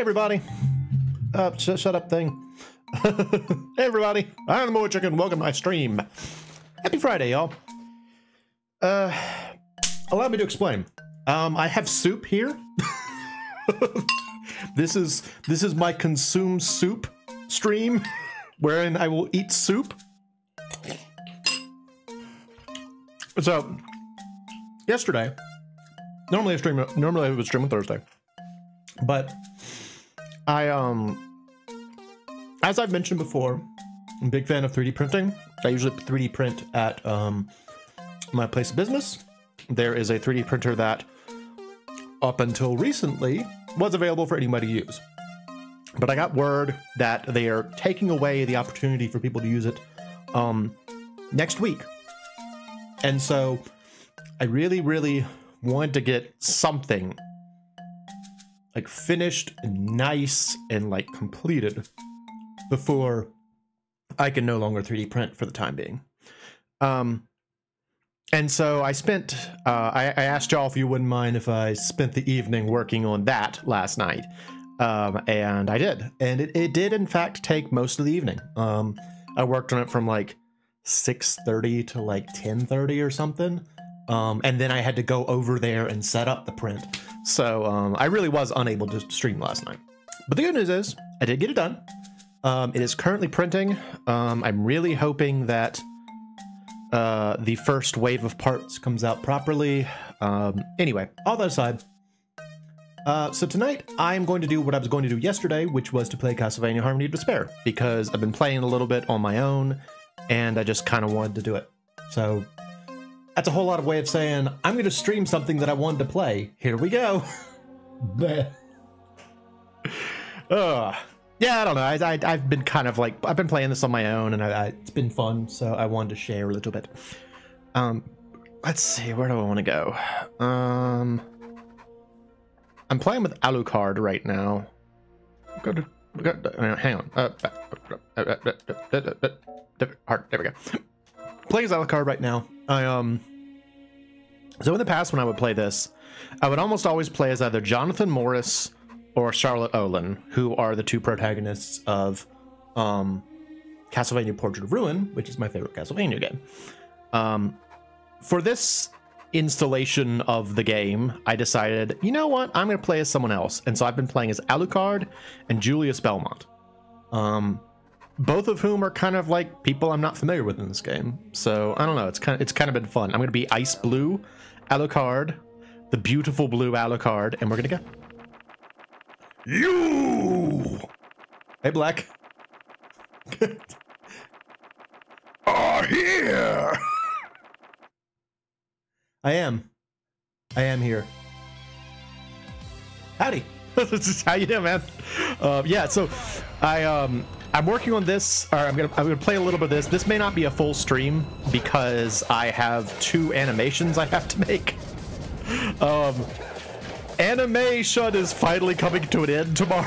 everybody. Shut up thing. Hey everybody, I'm MoeChicken. Welcome to my stream. Happy Friday, y'all. Allow me to explain. I have soup here. This is my consume soup stream, wherein I will eat soup. So, yesterday, normally I would stream on Thursday, but I as I've mentioned before, I'm a big fan of 3D printing. I usually 3D print at my place of business. There is a 3D printer that, up until recently, was available for anybody to use. But I got word that they are taking away the opportunity for people to use it next week. And so I really wanted to get something like finished and nice and like completed before I can no longer 3D print for the time being. And so I spent, I asked y'all if you wouldn't mind if I spent the evening working on that last night. And I did. And it did, in fact, take most of the evening. I worked on it from like 6:30 to like 10:30 or something. And then I had to go over there and set up the print. So I really was unable to stream last night. But the good news is I did get it done. It is currently printing. I'm really hoping that the first wave of parts comes out properly. Anyway, all that aside, so tonight I'm going to do what I was going to do yesterday, which was to play Castlevania Harmony of Despair, because I've been playing a little bit on my own, and I just kind of wanted to do it. So that's a whole lot of way of saying I'm going to stream something that I wanted to play. Here we go. Yeah, I don't know. I've been kind of like, I've been playing this on my own, and it's been fun, so I wanted to share a little bit. Let's see, where do I want to go? I'm playing with Alucard right now. Hang on. Heart. There we go. Playing as Alucard right now. So in the past, when I would play this, I would almost always play as either Jonathan Morris or Charlotte Olin, who are the two protagonists of Castlevania Portrait of Ruin, which is my favorite Castlevania game. For this installation of the game, I decided, you know what, I'm going to play as someone else. And so I've been playing as Alucard and Julius Belmont. Both of whom are kind of like people I'm not familiar with in this game. So I don't know, it's kind of been fun. I'm going to be Ice Blue Alucard, the beautiful blue Alucard, and we're going to go. You! Hey, Black. Are here! I am here. Howdy. This is how you doing, man? Yeah, so I'm working on this, or I'm gonna play a little bit of this. This may not be a full stream because I have 2 animations I have to make. Animation is finally coming to an end tomorrow.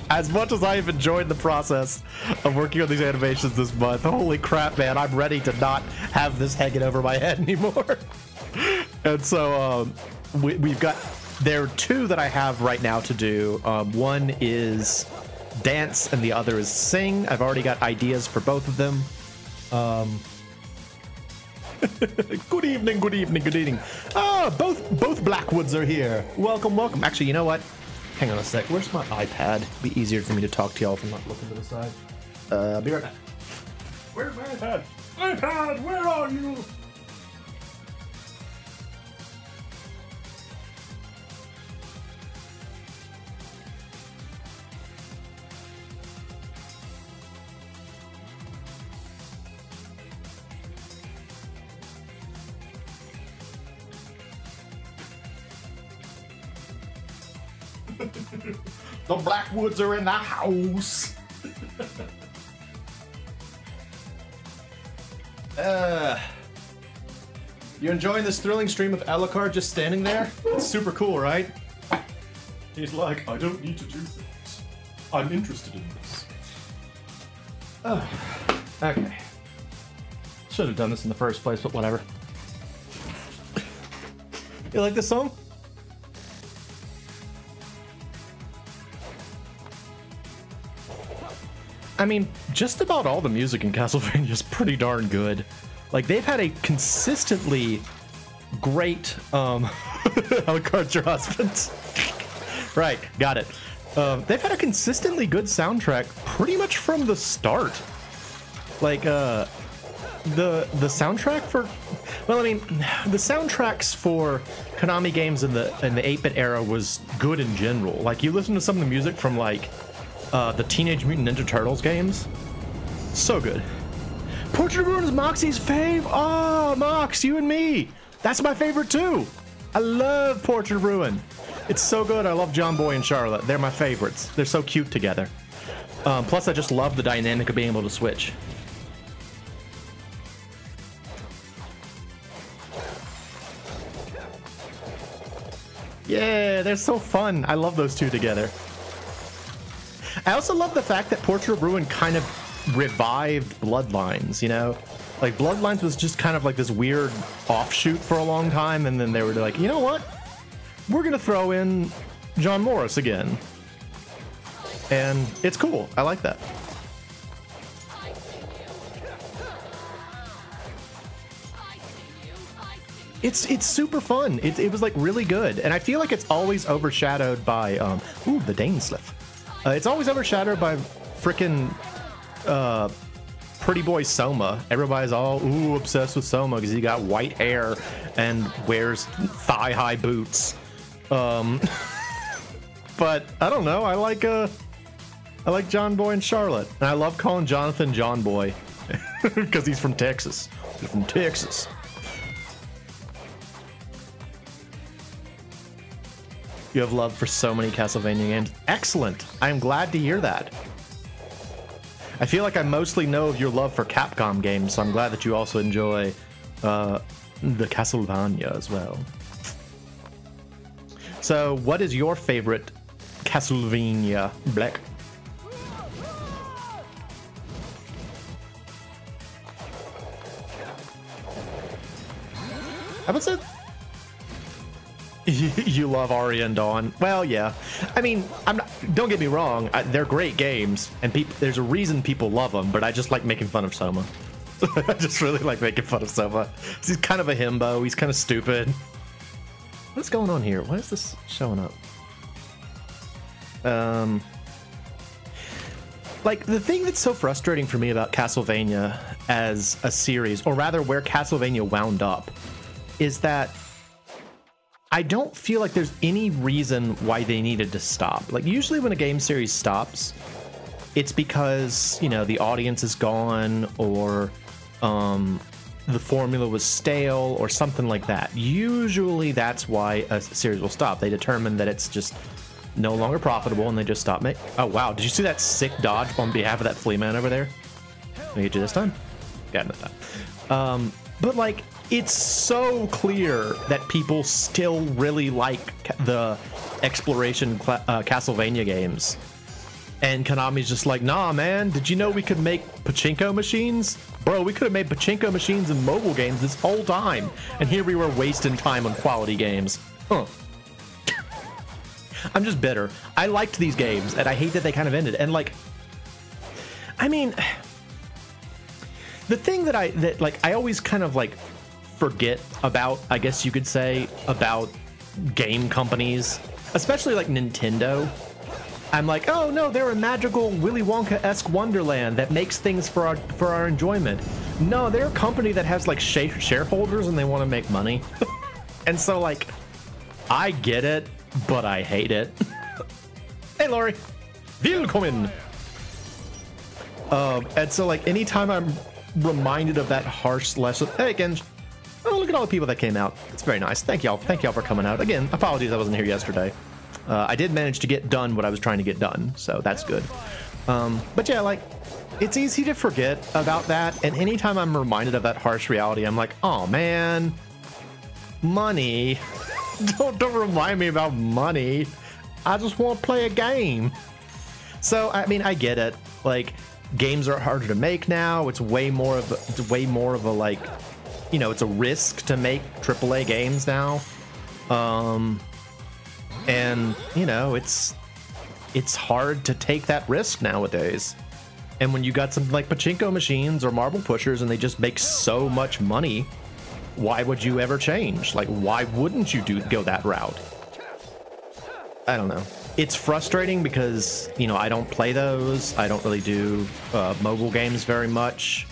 As much as I have enjoyed the process of working on these animations this month, holy crap, man, I'm ready to not have this hanging over my head anymore. And so we've got, there are 2 that I have right now to do. One is dance and the other is sing. I've already got ideas for both of them. Good evening, good evening, good evening. Ah, both Blackwoods are here. Welcome, welcome. Actually, you know what? Hang on a sec. Where's my iPad? It'd be easier for me to talk to y'all if I'm not looking to the side. I'll be right back. Where's my iPad? iPad, where are you? The Blackwoods are in the house. You enjoying this thrilling stream of Alucard just standing there? It's super cool, right? He's like, I don't need to do things. I'm interested in this. Okay. Should have done this in the first place, but whatever. You like this song? I mean, just about all the music in Castlevania is pretty darn good. Like, they've had a consistently great, Alucard's your husband. Right, got it. They've had a consistently good soundtrack pretty much from the start. Like, the soundtrack for, well, I mean, the soundtracks for Konami games in the 8-bit era was good in general. Like, you listen to some of the music from, like, the Teenage Mutant Ninja Turtles games, so good. Portrait of Ruin is Moxie's fave. Oh, Mox, you and me. That's my favorite too. I love Portrait of Ruin. It's so good. I love John Boy and Charlotte. They're my favorites. They're so cute together. Plus, I just love the dynamic of being able to switch. Yeah, they're so fun. I love those two together. I also love the fact that Portrait of Ruin kind of revived Bloodlines, you know? Like, Bloodlines was just kind of like this weird offshoot for a long time, and then they were like, you know what? We're gonna throw in John Morris again. And it's cool. I like that. It's super fun. It was like really good, and I feel like it's always overshadowed by ooh, the Danesliff. It's always overshadowed by frickin' pretty boy Soma. Everybody's all ooh obsessed with Soma because he got white hair and wears thigh-high boots. But I don't know. I like John Boy and Charlotte, and I love calling Jonathan John Boy because he's from Texas. He's from Texas. You have love for so many Castlevania games. Excellent. I am glad to hear that. I feel like I mostly know of your love for Capcom games, so I'm glad that you also enjoy the Castlevania as well. So, what is your favorite Castlevania, Black? How about that? You love Aria and Dawn. Well, yeah. I mean, don't get me wrong. They're great games, and there's a reason people love them. But I just like making fun of Soma. I just really like making fun of Soma. He's kind of a himbo. He's kind of stupid. What's going on here? Why is this showing up? Like, the thing that's so frustrating for me about Castlevania as a series, or rather where Castlevania wound up, is that I don't feel like there's any reason why they needed to stop. Like, usually when a game series stops, it's because, you know, the audience is gone, or the formula was stale, or something like that. Usually that's why a series will stop. They determine that it's just no longer profitable, and they just stop making. Oh, wow. Did you see that sick dodge on behalf of that flea man over there? Let me get you this time. Got it that time. But, like, it's so clear that people still really like the exploration Castlevania games. And Konami's just like, nah, man, did you know we could make pachinko machines? Bro, we could have made pachinko machines in mobile games this whole time. And here we were wasting time on quality games. Huh. I'm just bitter. I liked these games, and I hate that they kind of ended. And, like, I mean, the thing that I always kind of, like, forget about, I guess you could say, about game companies, especially like Nintendo. I'm like, oh no, they're a magical Willy Wonka-esque wonderland that makes things for our enjoyment. No, they're a company that has like shareholders and they want to make money. And so, like, I get it, but I hate it. Hey, Lori. Willkommen. And so, like, anytime I'm reminded of that harsh lesson, hey, again, oh, look at all the people that came out. It's very nice. Thank y'all for coming out. Again, apologies I wasn't here yesterday. I did manage to get done what I was trying to get done, so that's good. But yeah, like, it's easy to forget about that, and anytime I'm reminded of that harsh reality, I'm like, oh man, money. Don't remind me about money. I just want to play a game. So, I mean, I get it. Like, games are harder to make now. It's way more of a like, you know, it's a risk to make AAA games now. And, you know, it's hard to take that risk nowadays. And when you got something like pachinko machines or marble pushers and they just make so much money, why would you ever change? Like, why wouldn't you go that route? I don't know. It's frustrating because, you know, I don't play those. I don't really do mobile games very much.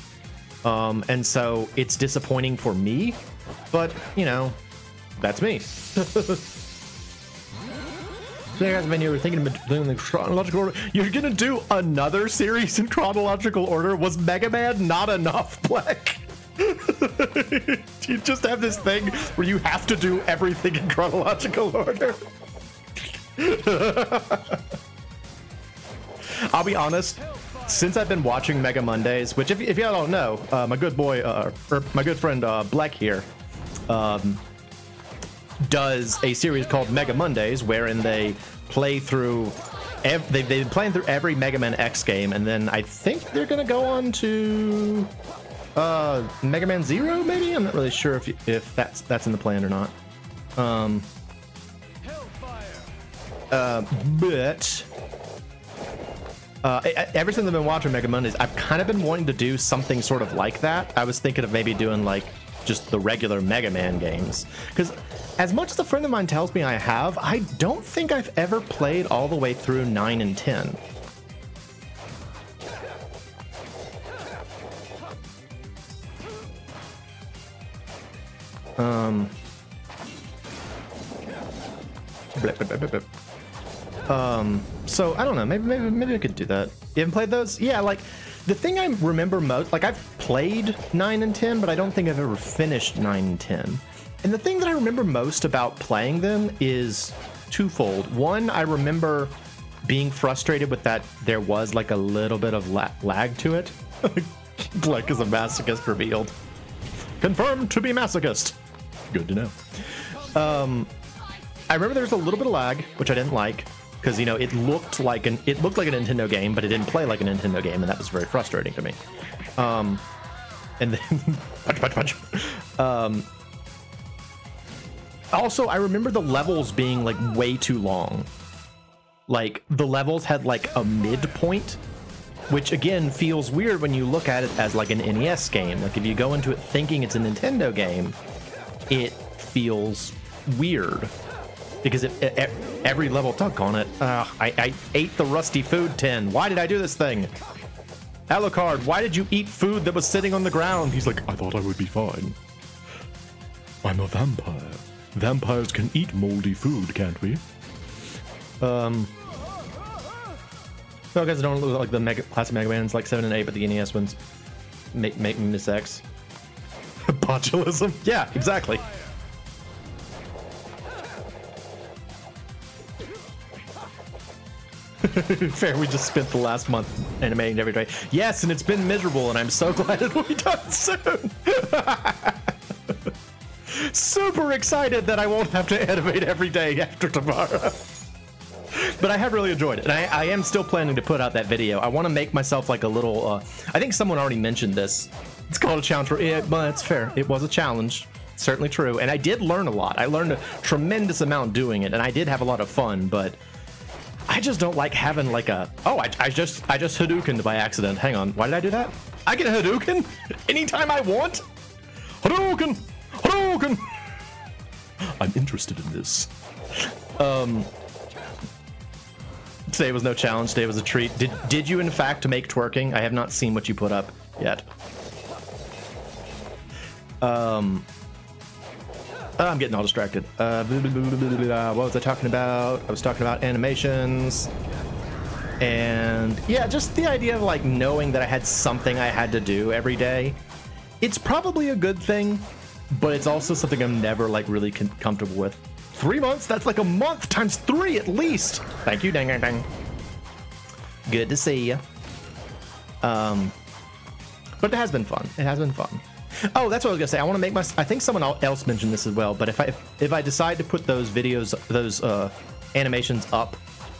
And so it's disappointing for me, but, you know, that's me. You were thinking of doing the chronological order. You're gonna do another series in chronological order? Was Mega Man not enough, Black? You just have this thing where you have to do everything in chronological order. I'll be honest, since I've been watching Mega Mondays, which if y'all don't know, my good boy, or my good friend Black here, does a series called Mega Mondays, wherein they play through they've been playing through every Mega Man X game, and then I think they're gonna go on to Mega Man Zero, maybe. I'm not really sure if that's in the plan or not. But ever since I've been watching Mega Mondays, I've kind of been wanting to do something sort of like that. I was thinking of maybe doing like just the regular Mega Man games, because as much as a friend of mine tells me I have, I don't think I've ever played all the way through 9 and 10. So I don't know, maybe I could do that. You haven't played those? Yeah, like the thing I remember most, like I've played 9 and 10, but I don't think I've ever finished 9 and 10. And the thing that I remember most about playing them is twofold. One, I remember being frustrated with that there was like a little bit of lag to it. Black is a masochist revealed. Confirmed to be masochist. Good to know. I remember there was a little bit of lag, which I didn't like, because, you know, it looked like a Nintendo game, but it didn't play like a Nintendo game, and that was very frustrating to me. And then punch. Also, I remember the levels being like way too long. Like the levels had like a midpoint, which again feels weird when you look at it as like an NES game. Like if you go into it thinking it's a Nintendo game, it feels weird. Because every level, doggone it, I ate the rusty food tin. Why did I do this thing? Alucard, why did you eat food that was sitting on the ground? He's like, I thought I would be fine. I'm a vampire. Vampires can eat moldy food, can't we? So I guess I don't look like the classic Mega Man's like 7 and 8, but the NES ones make me miss X. Botulism? Yeah, exactly. Fair, we just spent the last month animating every day. Yes, and it's been miserable, and I'm so glad it will be done soon. Super excited that I won't have to animate every day after tomorrow. But I have really enjoyed it, and I am still planning to put out that video. I want to make myself like a little, I think someone already mentioned this. It's called a challenge for it, but it's fair. It was a challenge. It's certainly true. And I did learn a lot. I learned a tremendous amount doing it, and I did have a lot of fun, but I just don't like having like a, oh, I just Hadoukened by accident. Hang on, why did I do that? I can Hadouken anytime I want? Hadouken! Hadouken! I'm interested in this. Today was no challenge, today was a treat. Did you in fact make twerking? I have not seen what you put up yet. I'm getting all distracted. What was I talking about? I was talking about animations. And yeah, just the idea of like knowing that I had something I had to do every day. It's probably a good thing, but it's also something I'm never like really comfortable with. 3 months? That's like a month times 3 at least. Thank you, dang, dang, dang. Good to see you. But it has been fun. It has been fun. Oh, that's what I was gonna say. I want to make I think someone else mentioned this as well, but if I decide to put those videos, those animations up,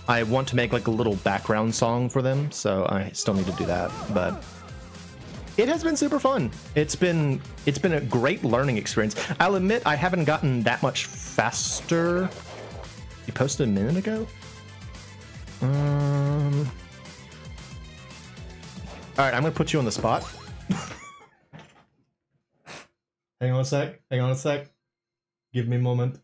I want to make like a little background song for them, so I still need to do that. But it has been super fun. It's been a great learning experience. I'll admit I haven't gotten that much faster. You posted a minute ago? All right, I'm gonna put you on the spot. Hang on a sec. Hang on a sec. Give me a moment.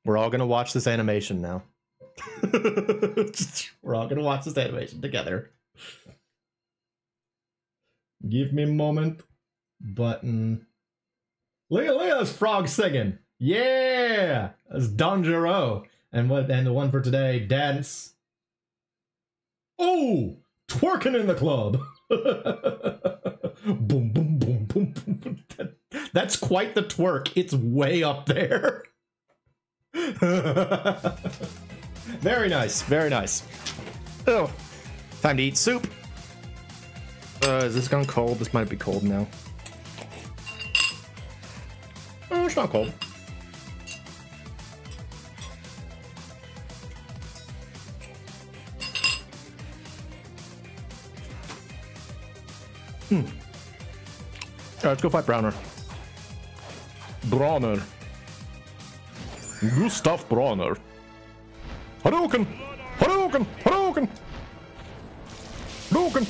We're all gonna watch this animation now. We're all gonna watch this animation together. Give me a moment. Button. Look at this frog singing. Yeah, that's Danjero. And the one for today, dance. Oh, twerking in the club. Boom, boom, boom, boom, boom. That's quite the twerk. It's way up there. Very nice, very nice. Oh, time to eat soup. Is this gone cold? This might be cold now. Oh, it's not cold. Alright, let's go fight Browner. Browner. Gustav Browner. Hadouken! Hadouken! Hadouken! Hadouken!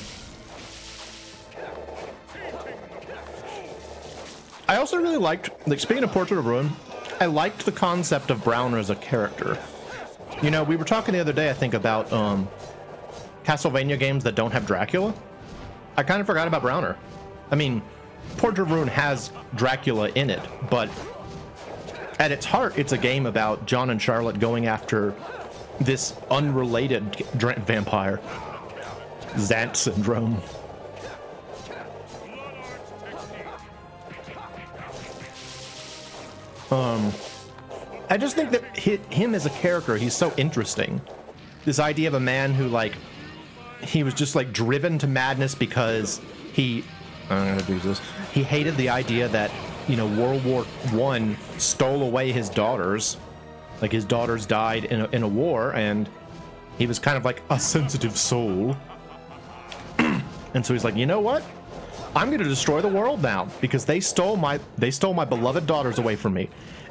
I also really liked, like, speaking of Portrait of Ruin, I liked the concept of Browner as a character. You know, we were talking the other day, I think, about Castlevania games that don't have Dracula. I kind of forgot about Browner. I mean, Portrait of Ruin has Dracula in it, but at its heart, it's a game about John and Charlotte going after this unrelated vampire. Zant syndrome. I just think that him as a character, he's so interesting. This idea of a man who, like, he was just, like, driven to madness because he hated the idea that, you know, World War I stole away his daughters. Like, his daughters died in a war, and he was kind of like a sensitive soul. And so he's like, you know what? I'm going to destroy the world now because they stole my beloved daughters away from me,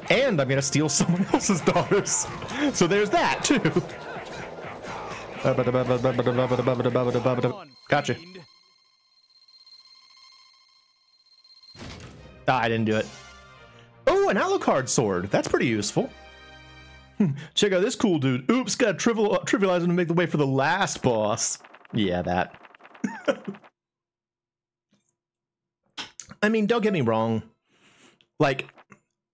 and I'm going to steal someone else's daughters. So there's that too. Gotcha. I didn't do it. Oh, an Alucard sword. That's pretty useful. Check out this cool dude. Oops, got to trivialize him to make the way for the last boss. Yeah, that. I mean, don't get me wrong. Like,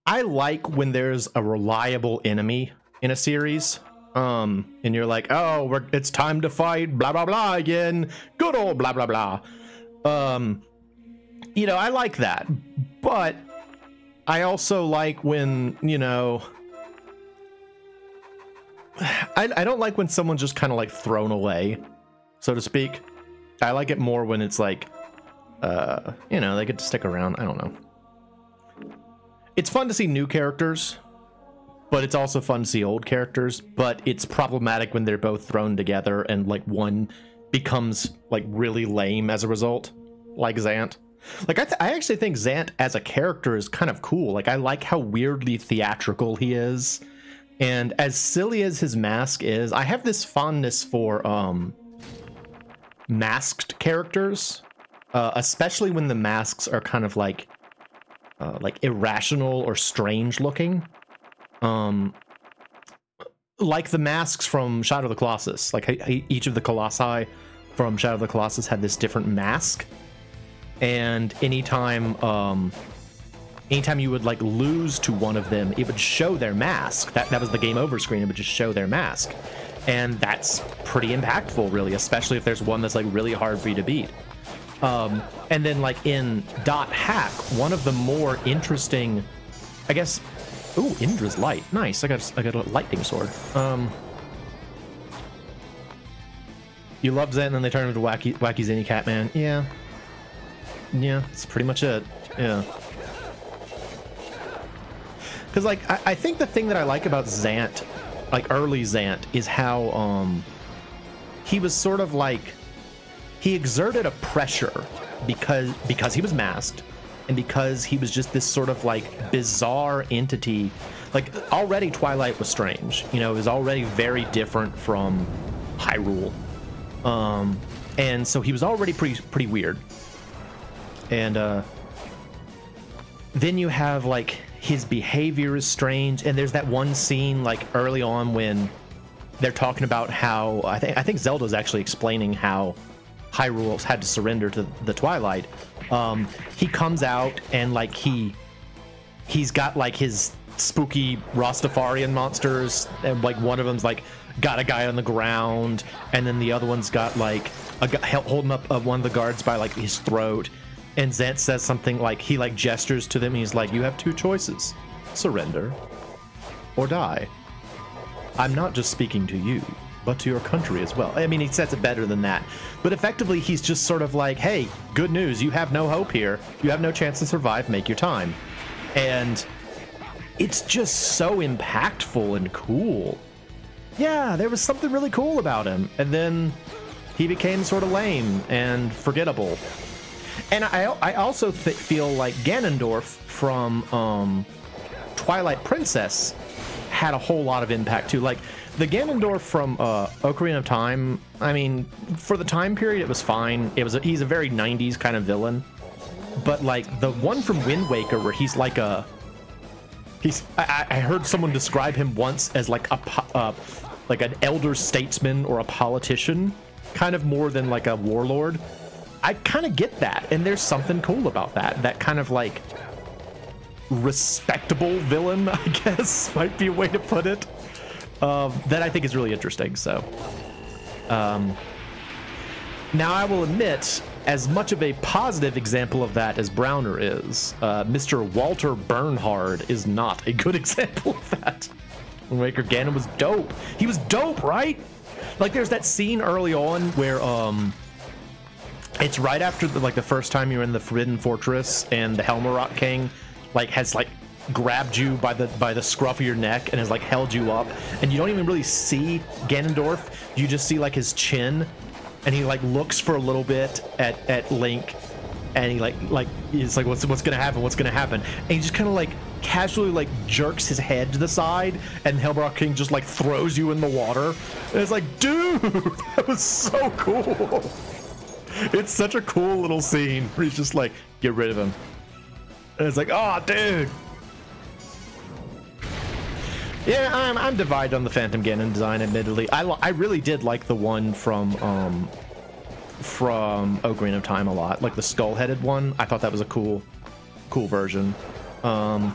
I like when there's a reliable enemy in a series. And you're like, oh, it's time to fight blah, blah, blah again. Good old blah, blah, blah. You know, I like that. But I also like when, you know, I don't like when someone's just kind of like thrown away, so to speak. I like it more when it's like, you know, they get to stick around. I don't know. It's fun to see new characters, but it's also fun to see old characters. But it's problematic when they're both thrown together and like one becomes like really lame as a result, like Zant. Like I actually think Zant as a character is kind of cool. Like I like how weirdly theatrical he is, and as silly as his mask is, I have this fondness for masked characters. Especially when the masks are kind of like irrational or strange looking, like the masks from Shadow of the Colossus. Like each of the Colossi from Shadow of the Colossus had this different mask, and anytime you would like lose to one of them, it would show their mask. That was the game over screen. It would just show their mask, and that's pretty impactful, really, especially if there's one that's like really hard for you to beat. And then like in .hack, one of the more interesting, I guess. Ooh, Indra's light. Nice. I got a lightning sword. You loved Zant, and then they turned into wacky Zany Catman. Yeah. Yeah, that's pretty much it. Yeah. Because like I think the thing that I like about Zant, like early Zant, is how he was sort of like, he exerted a pressure because he was masked, and because he was just this sort of like bizarre entity. Like already Twilight was strange, you know, it was already very different from Hyrule. And so he was already pretty weird. And then you have like his behavior is strange, and there's that one scene like early on when they're talking about how I think Zelda's actually explaining how Hyrule had to surrender to the Twilight. He comes out and like he's got like his spooky Rastafarian monsters, and like one of them's like got a guy on the ground, and then the other one's got like a guy holding up one of the guards by like his throat. And Zant says something like, he like gestures to them. He's like, you have two choices, surrender or die. I'm not just speaking to you, but to your country as well. I mean, he says it better than that. But effectively, he's just sort of like, hey, good news. You have no hope here. You have no chance to survive. Make your time. And it's just so impactful and cool. Yeah, there was something really cool about him. And then he became sort of lame and forgettable. And I also feel like Ganondorf from Twilight Princess had a whole lot of impact too. Like the Ganondorf from Ocarina of Time, I mean, for the time period it was fine. He's a very 90s kind of villain. But like the one from Wind Waker where he's like I heard someone describe him once as like like an elder statesman or a politician, kind of more than like a warlord. I kind of get that, and there's something cool about that kind of like respectable villain, I guess might be a way to put it, that I think is really interesting. So now I will admit, as much of a positive example of that as Browner is, Mr. Walter Bernhard is not a good example of that. Wind Waker Ganon was dope. He was dope, right? Like there's that scene early on where it's right after the first time you're in the Forbidden Fortress, and the Helmarok King like has like grabbed you by the scruff of your neck and has like held you up, and you don't even really see Ganondorf. You just see like his chin, and he like looks for a little bit at Link, and he like he's like what's gonna happen, and he just kind of like casually like jerks his head to the side, and Helmarok King just like throws you in the water, and it's like, dude, that was so cool. It's such a cool little scene where he's just like, get rid of him. And it's like, oh, dude. Yeah, I'm divided on the Phantom Ganon design, admittedly. I really did like the one from Ocarina of Time a lot. Like the skull-headed one. I thought that was a cool version. I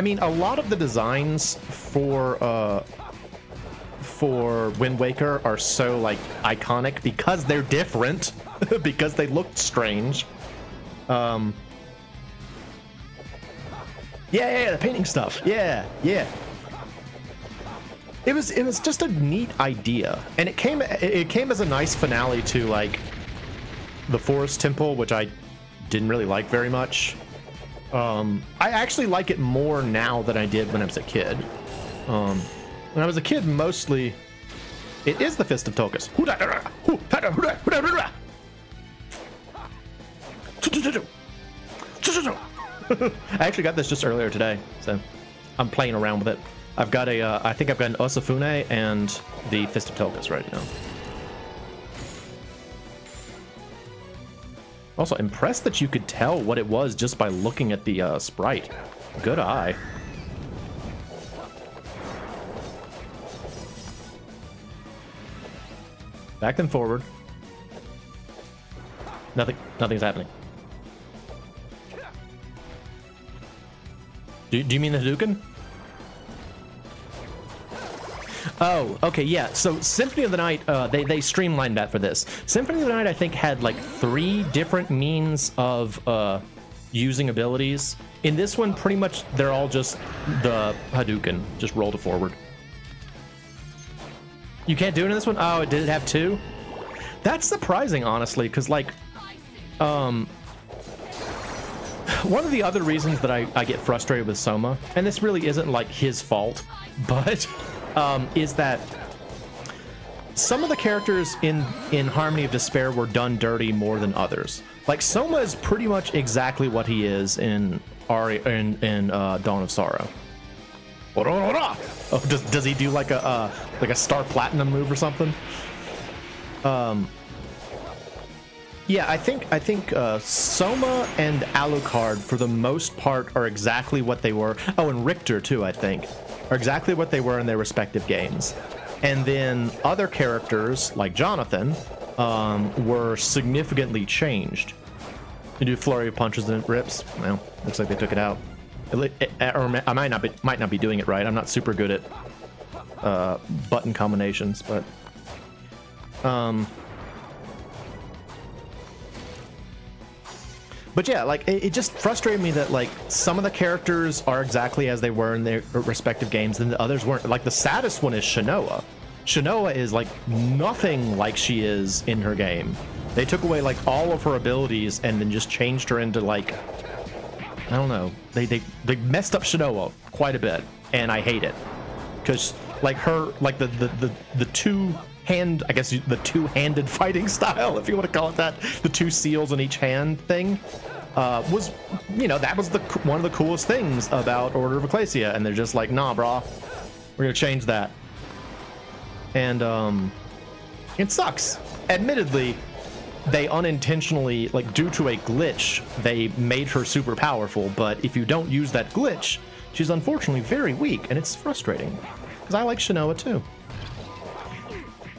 mean, a lot of the designs for Wind Waker are so like iconic because they're different, because they looked strange. Yeah, the painting stuff. Yeah. It was just a neat idea, and it came as a nice finale to like the Forest Temple, which I didn't really like very much. I actually like it more now than I did when I was a kid. When I was a kid, mostly, it is the Fist of Tokus. I actually got this just earlier today, so I'm playing around with it. I've got I think I've got an Osafune and the Fist of Tokus right now. Also, impressed that you could tell what it was just by looking at the sprite. Good eye. Back then forward. Nothing's happening. Do you mean the Hadouken? Oh, okay, yeah. So Symphony of the Night, they streamlined that for this. Symphony of the Night, I think, had like 3 different means of using abilities. In this one, pretty much they're all just the Hadouken, just roll to forward. You can't do it in this one? Oh, did it have 2? That's surprising, honestly, because like, one of the other reasons that I get frustrated with Soma, and this really isn't like his fault, but is that some of the characters in Harmony of Despair were done dirty more than others. Like Soma is pretty much exactly what he is in Dawn of Sorrow. Oh, does he do like a Star Platinum move or something? Yeah, I think Soma and Alucard for the most part are exactly what they were. Oh, and Richter too, I think, are exactly what they were in their respective games. And then other characters like Jonathan were significantly changed. You do flurry of punches and it rips. Well, looks like they took it out. Or I might not be doing it right. I'm not super good at button combinations, but yeah, like it just frustrated me that like some of the characters are exactly as they were in their respective games, and the others weren't. Like the saddest one is Shinoa. Shinoa is like nothing like she is in her game. They took away like all of her abilities and then just changed her into like, I don't know. They messed up Shinoa quite a bit, and I hate it because like her like the two-hand, I guess the two-handed fighting style, if you want to call it that, the two seals in each hand thing, was, you know, that was one of the coolest things about Order of Ecclesia, and they're just like, nah, brah, we're gonna change that, and it sucks. Admittedly, they unintentionally, like due to a glitch, they made her super powerful, but if you don't use that glitch, she's unfortunately very weak, and it's frustrating because I like Shinoa too.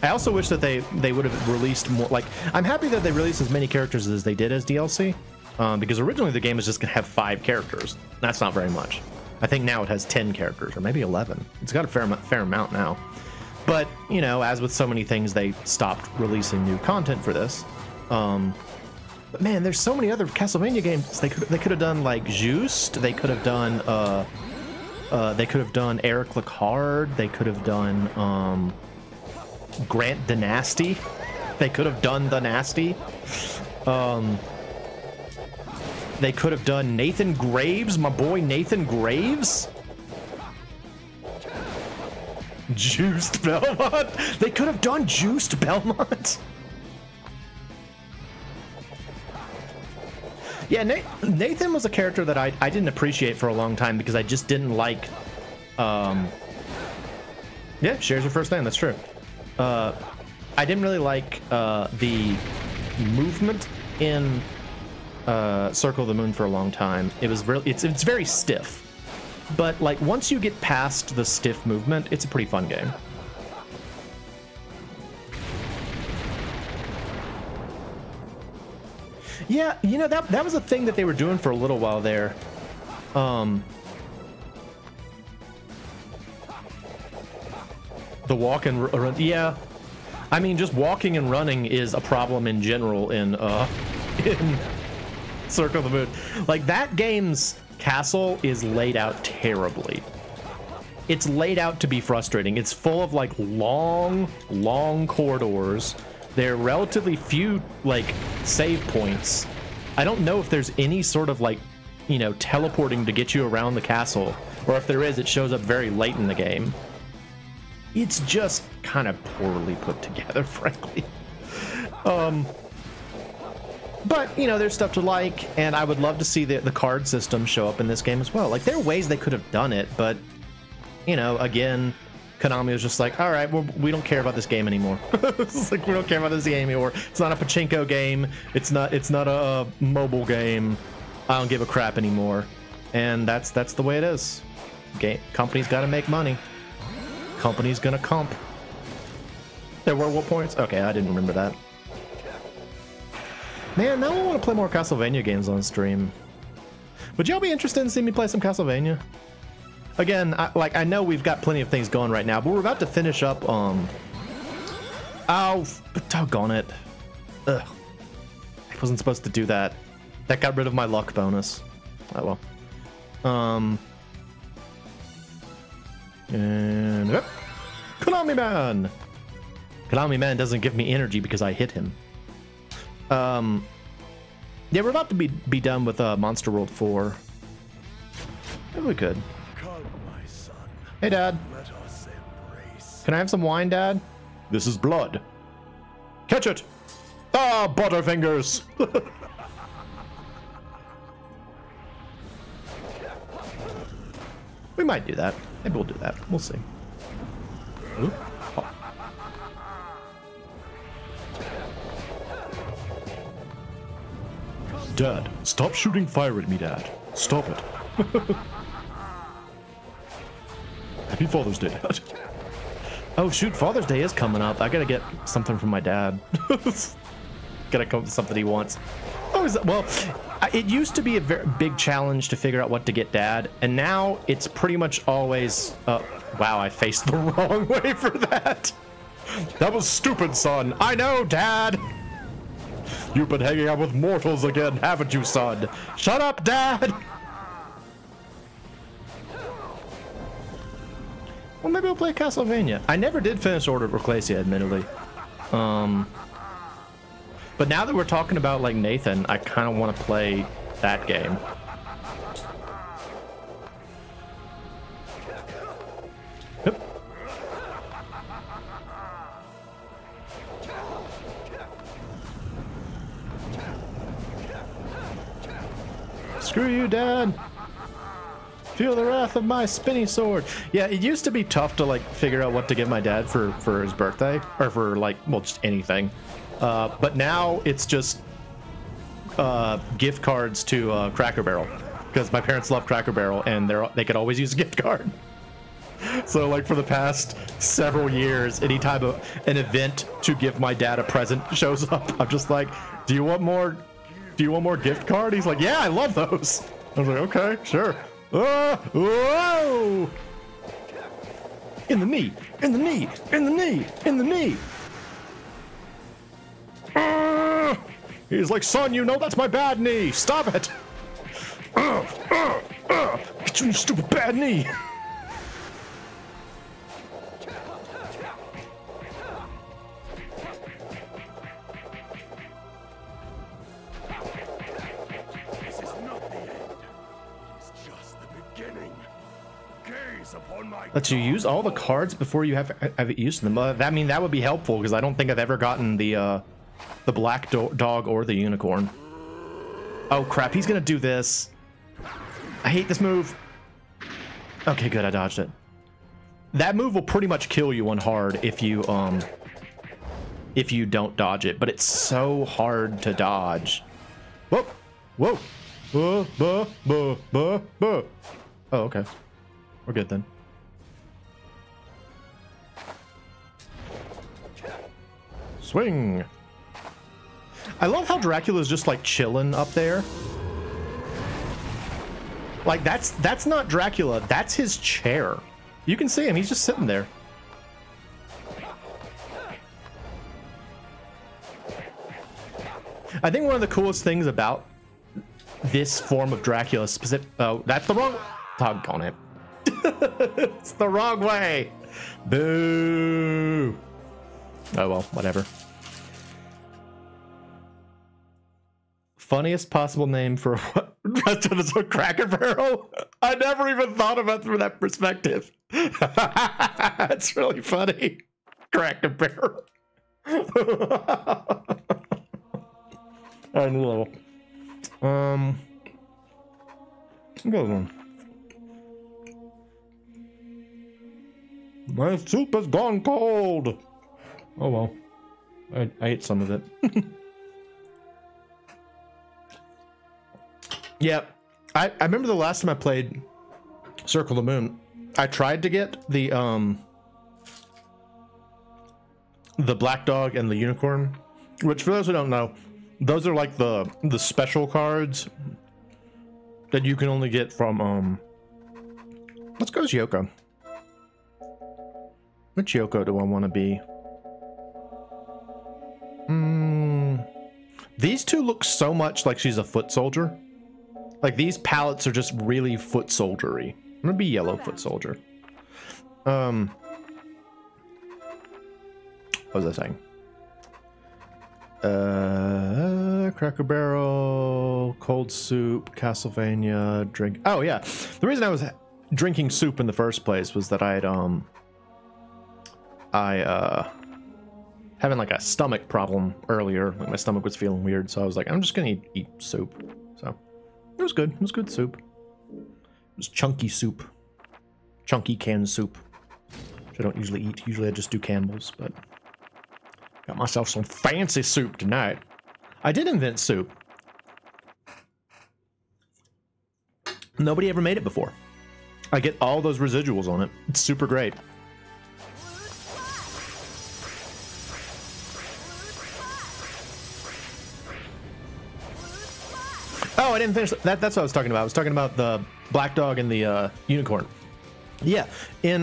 I also wish that they would have released more. Like, I'm happy that they released as many characters as they did as DLC, because originally the game was just gonna have 5 characters. That's not very much. I think now it has 10 characters, or maybe 11. It's got a fair amount now. But you know, as with so many things, they stopped releasing new content for this. But man, there's so many other Castlevania games they could have done, like Just. They could have done Eric Lacard. They could have done Grant the Nasty. They could have done the Nasty. They could have done Nathan Graves, my boy Nathan Graves. Juiced Belmont. They could have done Juiced Belmont. Yeah, Nathan was a character that I didn't appreciate for a long time because I just didn't like. Yeah, shares your first name. That's true. I didn't really like the movement in Circle of the Moon for a long time. It was really it's very stiff, but like once you get past the stiff movement, it's a pretty fun game. Yeah, you know, that was a thing that they were doing for a little while there. The walk and run, yeah. I mean, just walking and running is a problem in general in Circle of the Moon. Like, that game's castle is laid out terribly. It's laid out to be frustrating. It's full of like long corridors. There are relatively few like save points. I don't know if there's any sort of like, you know, teleporting to get you around the castle, or if there is, it shows up very late in the game. It's just kind of poorly put together, frankly. But, you know, there's stuff to like, and I would love to see the card system show up in this game as well. Like, there are ways they could have done it, but, you know, again, Konami was just like, all right, well, we don't care about this game anymore. It's like, we don't care about this game anymore. It's not a pachinko game. It's not a mobile game. I don't give a crap anymore. And that's the way it is. Company's got to make money. Company's gonna comp. There were what points? Okay, I didn't remember that. Man, now I want to play more Castlevania games on stream. Would y'all be interested in seeing me play some Castlevania? Again, I know we've got plenty of things going right now, but we're about to finish up. Oh, doggone it! Ugh, I wasn't supposed to do that. That got rid of my luck bonus. Oh well. And Konami Man. Konami Man doesn't give me energy because I hit him. Yeah, we're about to be done with Monster World 4. Maybe we could. Come, my son. Hey, Dad. Let us embrace. Can I have some wine, Dad? This is blood. Catch it! Ah, Butterfingers! We might do that. Maybe we'll do that. We'll see. Ooh. Oh. Dad, stop shooting fire at me, Dad. Stop it. Happy Father's Day, Dad. Oh shoot, Father's Day is coming up. I gotta get something from my dad. Gotta come up with something he wants. Oh, well, it used to be a very big challenge to figure out what to get Dad, and now it's pretty much always... wow, I faced the wrong way for that. That was stupid, son. I know, Dad. You've been hanging out with mortals again, haven't you, son? Shut up, Dad. Well, maybe we'll play Castlevania. I never did finish Order of Ecclesia, admittedly. But now that we're talking about, like, Nathan, I kind of want to play that game. Yep. Screw you, Dad. Feel the wrath of my spinny sword. Yeah, it used to be tough to, like, figure out what to get my dad for his birthday, or for, like, well, just anything. But now it's just gift cards to Cracker Barrel, because my parents love Cracker Barrel and they could always use a gift card. So, like, for the past several years, anytime an event to give my dad a present shows up, I'm just like, do you want more gift card? He's like, yeah, I love those. I was like, okay, sure. Whoa! In the knee, in the knee, in the knee, in the knee. He's like, son, you know that's my bad knee. Stop it. Get you in your stupid bad knee. Let you use all the cards before you have used them. That would be helpful, because I don't think I've ever gotten the black dog or the unicorn. Oh crap, he's gonna do this. I hate this move. Okay, good, I dodged it. That move will pretty much kill you on hard if you don't dodge it, but it's so hard to dodge. Whoa, whoa. Oh, okay. We're good then. Swing. I love how Dracula's just like chilling up there. Like that's not Dracula, that's his chair. You can see him, he's just sitting there. I think one of the coolest things about this form of Dracula specific... Oh, that's the wrong... Doggone it. It's the wrong way. Boo. Oh well, whatever. Funniest possible name for what? Restaurant a Cracker Barrel? I never even thought about it from that perspective. That's really funny. Cracker Barrel. Alright, new level. Go on. My soup has gone cold. Oh well. I ate some of it. Yeah, I remember the last time I played Circle of the Moon, I tried to get the black dog and the unicorn, which for those who don't know, those are like the special cards that you can only get from let's go as Yoko. Which Yoko do I want to be? These two look so much like she's a foot soldier. Like, these palettes are just really foot soldiery. I'm gonna be yellow foot soldier. What was I saying? Cracker Barrel, cold soup, Castlevania, drink. Oh yeah, the reason I was drinking soup in the first place was that I had having like a stomach problem earlier. Like my stomach was feeling weird, so I was like, I'm just gonna eat soup. So it was good. It was good soup. It was chunky soup. chunky canned soup, which I don't usually eat. Usually I just do Campbell's, but got myself some fancy soup tonight. I did invent soup. Nobody ever made it before. I get all those residuals on it. It's super great. Oh, I didn't finish that. That's what I was talking about. I was talking about the black dog and the unicorn. Yeah, in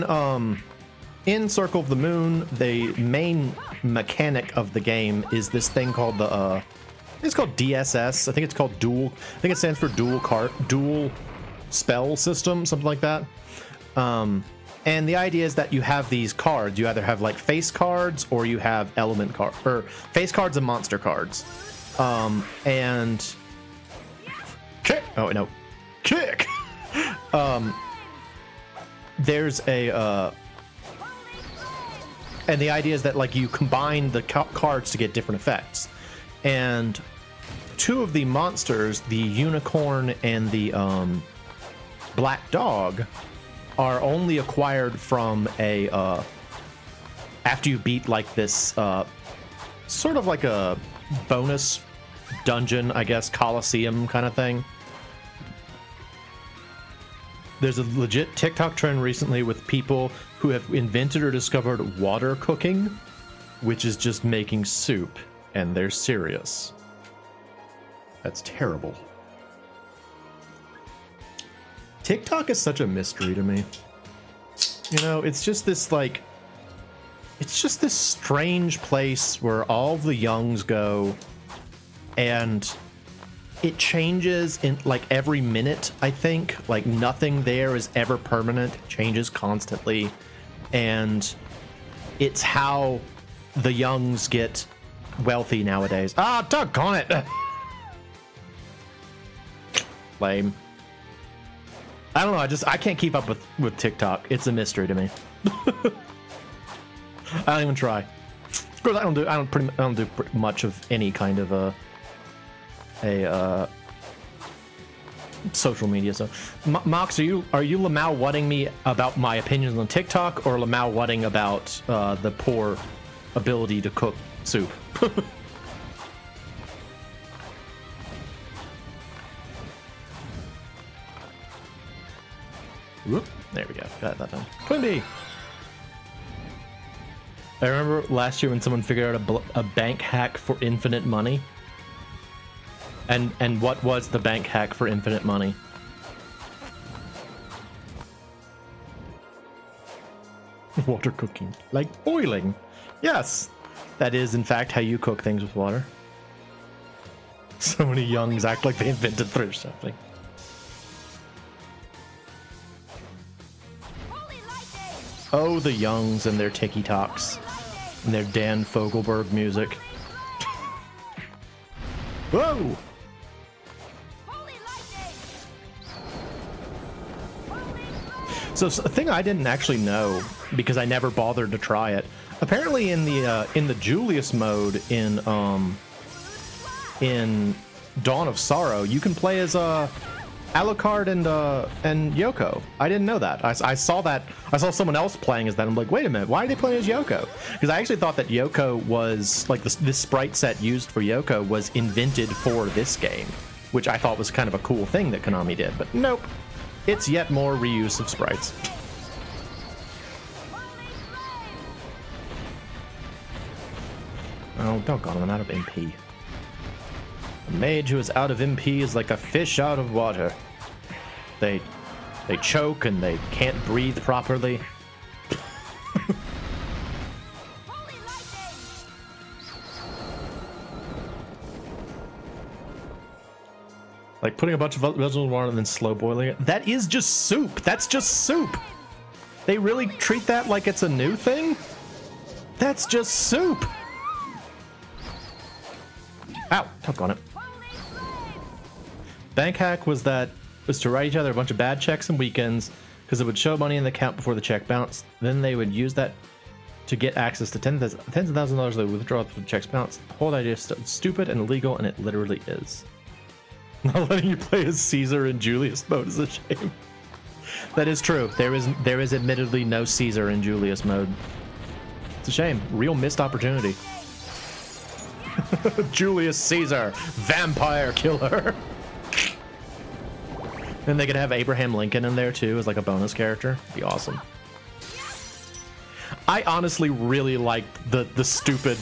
Circle of the Moon, the main mechanic of the game is this thing called the it's called DSS. I think it's called dual. I think it stands for dual spell system, something like that. And the idea is that you have these cards. You either have like face cards or you have element cards, or face cards and monster cards. And kick. Oh no, kick. There's a and the idea is that like you combine the cards to get different effects. And two of the monsters, the unicorn and the black dog, are only acquired from a after you beat like this sort of like a bonus dungeon, I guess, Coliseum kind of thing. There's a legit TikTok trend recently with people who have invented or discovered water cooking, which is just making soup, and they're serious. That's terrible. TikTok is such a mystery to me. You know, it's just this like, it's just this strange place where all the youngs go, and it changes in like every minute, I think. Like nothing there is ever permanent, it changes constantly. And it's how the youngs get wealthy nowadays. Ah, doggone it! Lame. I don't know, I can't keep up with TikTok. It's a mystery to me. I don't even try. Of course, I don't do much of any kind of a social media. So, Mox, are you Lamau wutting me about my opinions on TikTok, or Lamau wutting about the poor ability to cook soup? Whoop, there we go. Got that done. Quimby! I remember last year when someone figured out a bank hack for infinite money. And what was the bank hack for infinite money? Water cooking. Like boiling. Yes! That is, in fact, how you cook things with water. So many youngs act like they invented thrift stuffing. Oh, the youngs and their tiki-talks. And their Dan Fogelberg music. Whoa! So a thing I didn't actually know, because I never bothered to try it. Apparently in the Julius mode in Dawn of Sorrow, you can play as Alucard and Yoko. I didn't know that. I saw that. I saw someone else playing as that. I'm like, wait a minute, why are they playing as Yoko? Because I actually thought that Yoko was like this sprite set used for Yoko was invented for this game, which I thought was kind of a cool thing that Konami did. But nope, it's yet more reuse of sprites. Oh, doggone it, I'm out of MP. A mage who is out of MP is like a fish out of water. They choke and they can't breathe properly. Like putting a bunch of vegetable water and then slow boiling it. That is just soup. That's just soup. They really treat that like it's a new thing? That's just soup. Ow, doggone it. Bank hack was to write each other a bunch of bad checks and weekends because it would show money in the account before the check bounced. Then they would use that to get access to tens of thousands of dollars they would withdraw after the checks bounced. The whole idea is stupid and illegal, and it literally is. Not letting you play as Caesar and Julius mode is a shame. That is true. There is admittedly no Caesar in Julius mode. It's a shame. Real missed opportunity. Julius Caesar, vampire killer. Then they could have Abraham Lincoln in there too as like a bonus character. Be awesome. I honestly really liked the stupid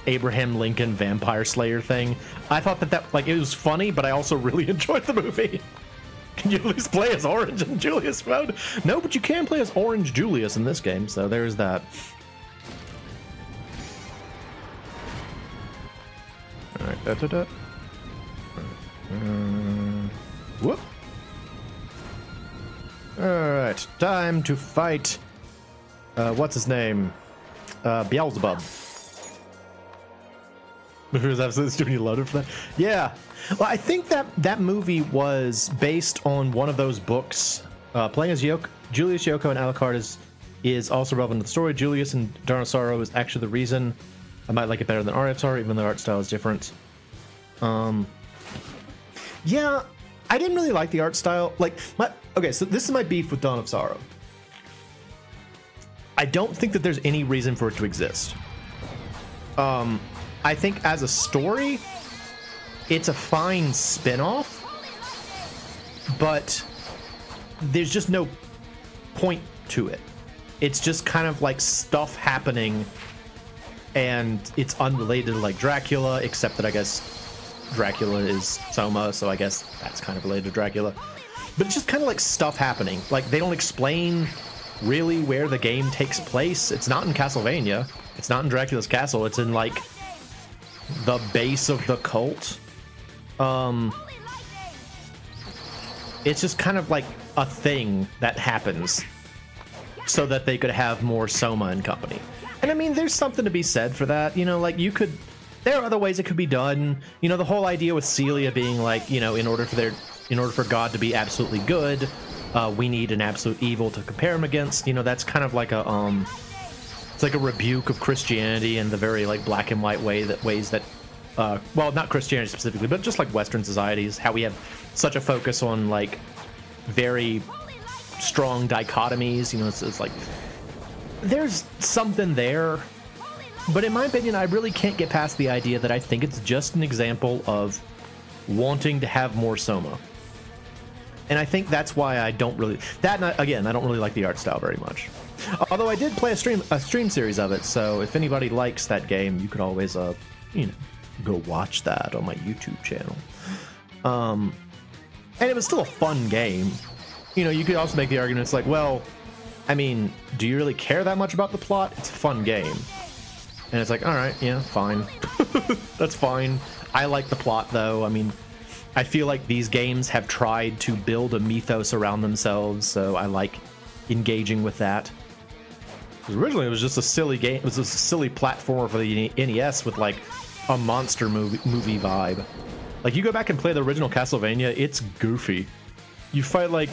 Abraham Lincoln vampire slayer thing. I thought that like it was funny, but I also really enjoyed the movie. Can you at least play as Orange in Julius mode? No, but you can play as Orange Julius in this game, so there's that. All right, whoop. All right, time to fight. What's his name? Beelzebub. Was that studio loaded for that? Yeah. Well, I think that movie was based on one of those books. Playing as Julius, Yoko, and Alucard is also relevant to the story. Julius and Darnosaro is actually the reason I might like it better than RFR, even though the art style is different. Yeah, I didn't really like the art style. Okay, so this is my beef with Dawn of Sorrow. I don't think that there's any reason for it to exist. I think as a story, it's a fine spin-off, but there's just no point to it. It's just kind of like stuff happening, and it's unrelated to like Dracula, except that I guess Dracula is Soma, so I guess that's kind of related to Dracula. But it's just kind of like stuff happening. Like, they don't explain really where the game takes place. It's not in Castlevania. It's not in Dracula's castle. It's in like the base of the cult. It's just kind of like a thing that happens so that they could have more Soma and company. And I mean, there's something to be said for that. You know, like there are other ways it could be done. You know, the whole idea with Celia being like, you know, in order for God to be absolutely good, we need an absolute evil to compare him against. You know, that's kind of like it's like a rebuke of Christianity and the very like black and white ways that well, not Christianity specifically, but just like Western societies, how we have such a focus on like very strong dichotomies. You know, it's like there's something there, but in my opinion, I really can't get past the idea that I think it's just an example of wanting to have more Soma. And I think that's why I don't really again, I don't really like the art style very much. Although I did play a stream series of it, so if anybody likes that game, you could always you know, go watch that on my YouTube channel. And it was still a fun game. You know, you could also make the argument, it's like, well, I mean, do you really care that much about the plot? It's a fun game. And it's like, all right, yeah, fine. That's fine. I like the plot, though. I mean, I feel like these games have tried to build a mythos around themselves, so I like engaging with that. Originally, it was just a silly game. It was just a silly platformer for the NES with like a monster movie vibe. Like, you go back and play the original Castlevania, it's goofy. You fight like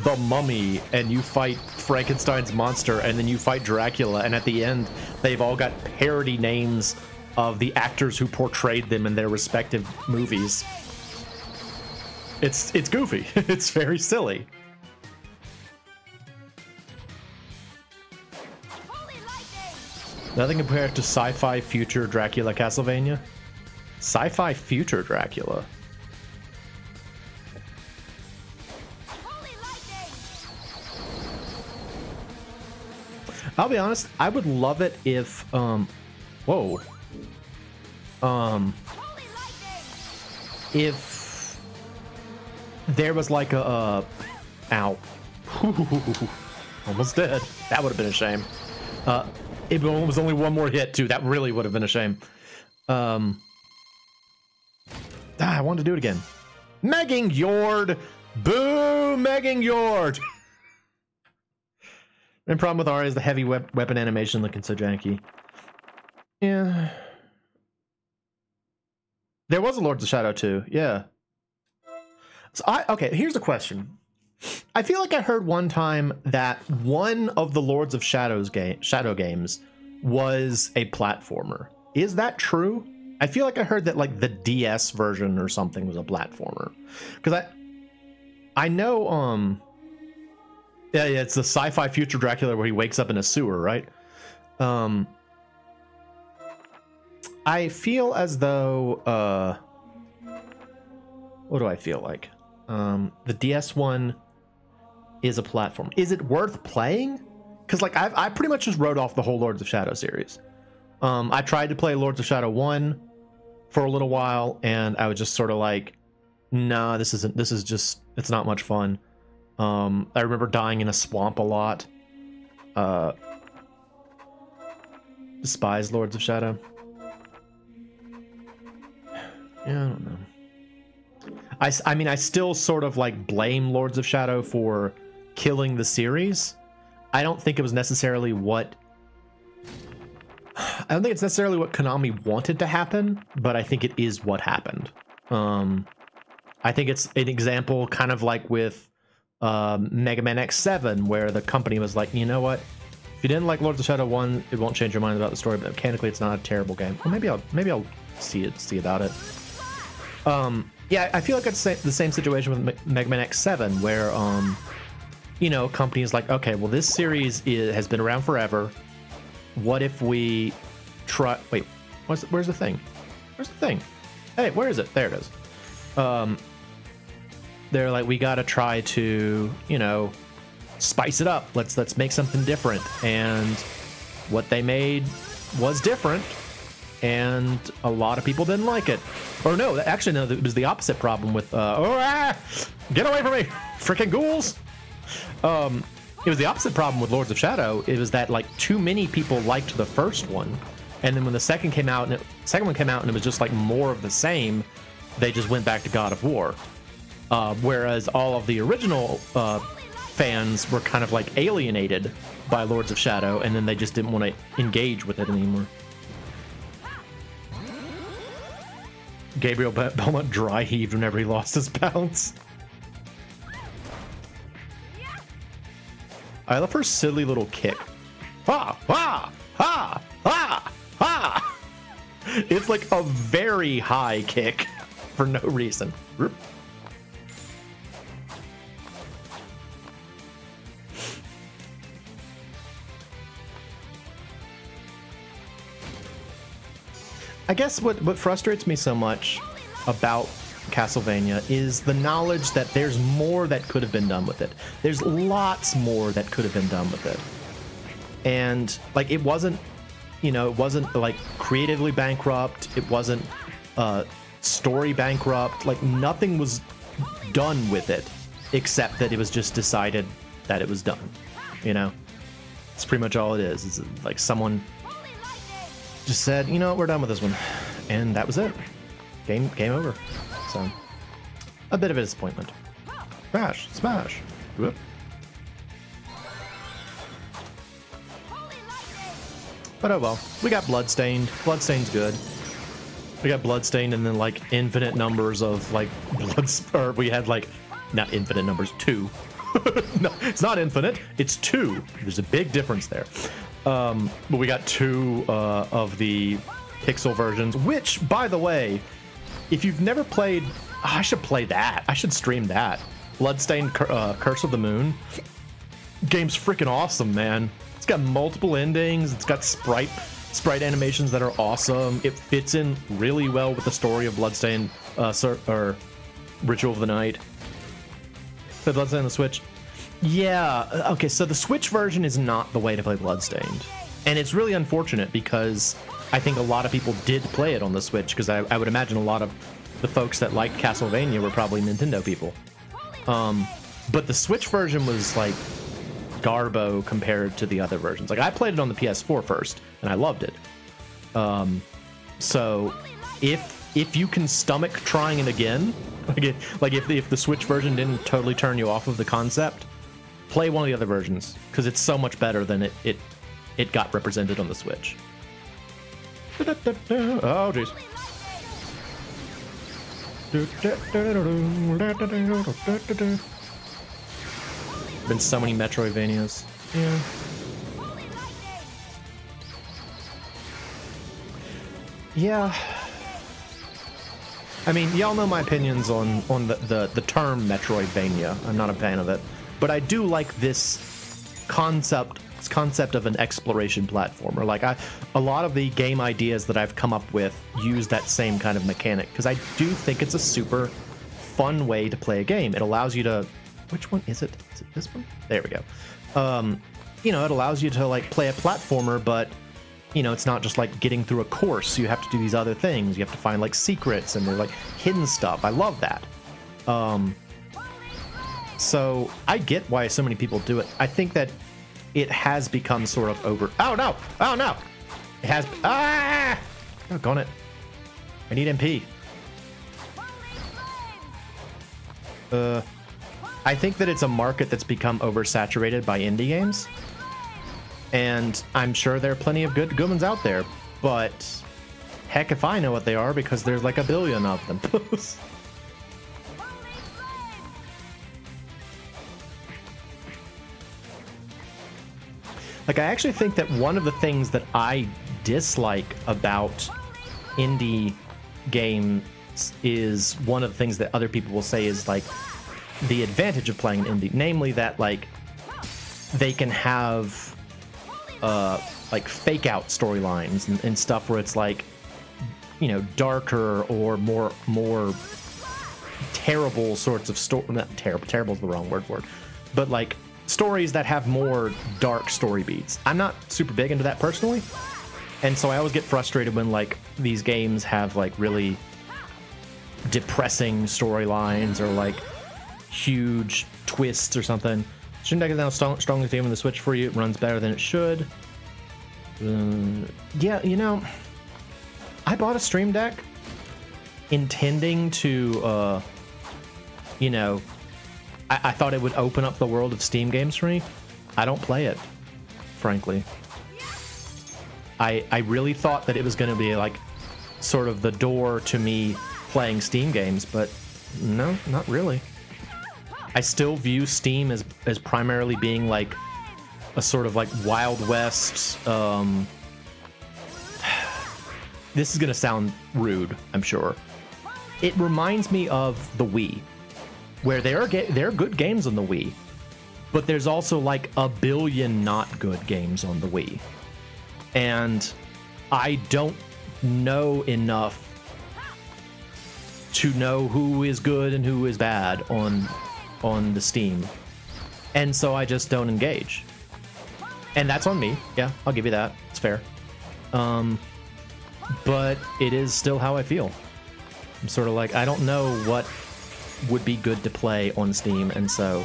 the Mummy, and you fight Frankenstein's monster, and then you fight Dracula, and at the end, they've all got parody names of the actors who portrayed them in their respective movies. It's goofy. It's very silly. Nothing compared to sci-fi future Dracula Castlevania. Sci-fi future Dracula. I'll be honest, I would love it if if there was like a ow. Almost dead. That would have been a shame. It was only one more hit too. That really would have been a shame. I wanted to do it again. Megging Yord! Boo! Megging Yord! And problem with Ari is the heavy weapon animation looking so janky. Yeah. There was a Lords of Shadow too. Yeah. So okay, here's a question. I feel like I heard one time that one of the Lords of Shadow games was a platformer. Is that true? I feel like I heard that like the DS version or something was a platformer. Because I know Yeah, it's the sci-fi future Dracula where he wakes up in a sewer, right? I feel as though what do I feel like? The DS one is a platform. Is it worth playing? Because like I pretty much just wrote off the whole Lords of Shadow series. I tried to play Lords of Shadow 1 for a little while, and I was just sort of like, nah, this is just, it's not much fun. I remember dying in a swamp a lot. Despise Lords of Shadow. Yeah, I don't know. I mean, I still sort of like blame Lords of Shadow for killing the series. I don't think it was necessarily what... I don't think it's necessarily what Konami wanted to happen, but I think it is what happened. I think it's an example kind of like with Mega Man X7, where the company was like, you know what? If you didn't like Lords of Shadow 1, it won't change your mind about the story, but mechanically it's not a terrible game. Well, maybe I'll see about it. Yeah, I feel like it's the same situation with Mega Man X7, where you know, companies like, okay, well, this series has been around forever. What if we try... Wait, where's the thing? Where's the thing? Hey, where is it? There it is. They're like, we gotta try to, you know, spice it up. Let's make something different. And what they made was different, and a lot of people didn't like it. Or no, actually no, it was the opposite problem with get away from me, freaking ghouls. It was the opposite problem with Lords of Shadow. It was that like too many people liked the first one, and then when the second one came out and it was just like more of the same, they just went back to God of War. Whereas all of the original fans were kind of like alienated by Lords of Shadow, and then they just didn't want to engage with it anymore. Gabriel Belmont dry heaved whenever he lost his balance. I love her silly little kick. Ha! Ha! Ha! Ha! Ha! It's like a very high kick for no reason. I guess what frustrates me so much about Castlevania is the knowledge that there's more that could have been done with it. There's lots more that could have been done with it. And like, it wasn't, you know, it wasn't like creatively bankrupt. It wasn't story bankrupt. Like, nothing was done with it except that it was just decided that it was done. You know, it's pretty much all it is. It's like someone just said, you know, we're done with this one, and that was it. Game over. So, a bit of a disappointment. Smash, smash. Whoop. But oh well, we got Bloodstained. Bloodstained's good. We got Bloodstained, and then like infinite numbers of like or we had like, not infinite numbers, 2. No, it's not infinite, it's 2. There's a big difference there. But we got 2 of the pixel versions, which, by the way, if you've never played, I should play that. I should stream that. Bloodstained Curse of the Moon. Game's freaking awesome, man. It's got multiple endings. It's got sprite animations that are awesome. It fits in really well with the story of Bloodstained or Ritual of the Night. Play Bloodstained on the Switch. Yeah, okay, so the Switch version is not the way to play Bloodstained. And it's really unfortunate because I think a lot of people did play it on the Switch, because I would imagine a lot of the folks that liked Castlevania were probably Nintendo people. But the Switch version was like garbo compared to the other versions. Like, I played it on the PS4 first, and I loved it. So if you can stomach trying it again, like if the Switch version didn't totally turn you off of the concept, play one of the other versions, because it's so much better than it got represented on the Switch. Oh, jeez. Been so many Metroidvanias. Yeah. Yeah. I mean, y'all know my opinions on the term Metroidvania. I'm not a fan of it. but I do like this concept of an exploration platformer. Like a lot of the game ideas that I've come up with use that same kind of mechanic, because I do think it's a super fun way to play a game. It allows you to, which one is it? Is it this one? There we go. You know, it allows you to like play a platformer, but you know, it's not just like getting through a course. You have to do these other things. You have to find like secrets and they're like hidden stuff. I love that. So I get why so many people do it. I think that it has become sort of over. Oh no! Oh no! It has. Ah! Doggone it! I need MP. I think that it's a market that's become oversaturated by indie games, and I'm sure there are plenty of good ones out there. But heck, if I know what they are, because there's like a billion of them. Like, I actually think that one of the things that I dislike about indie games is one of the things that other people will say is, like, the advantage of playing an indie. Namely that, like, they can have, like, fake-out storylines and stuff where it's, like, you know, darker or more terrible sorts of story. Not terrible. Terrible is the wrong word for it. But, like, stories that have more dark story beats. I'm not super big into that personally, and so I always get frustrated when like these games have like really depressing storylines or like huge twists or something. Stream Deck is now strongly favoring the Switch for you. It runs better than it should. Yeah, you know, I bought a Stream Deck intending to, you know, I thought it would open up the world of Steam games for me. I don't play it, frankly. I really thought that it was going to be like sort of the door to me playing Steam games, but no, not really. I still view Steam as primarily being like a sort of like Wild West. This is going to sound rude, I'm sure. It reminds me of the Wii, where there are good games on the Wii, but there's also like a billion not good games on the Wii. And I don't know enough to know who is good and who is bad on the Steam. And so I just don't engage. And that's on me. Yeah, I'll give you that. It's fair. But it is still how I feel. I'm sort of like, I don't know what would be good to play on Steam, and so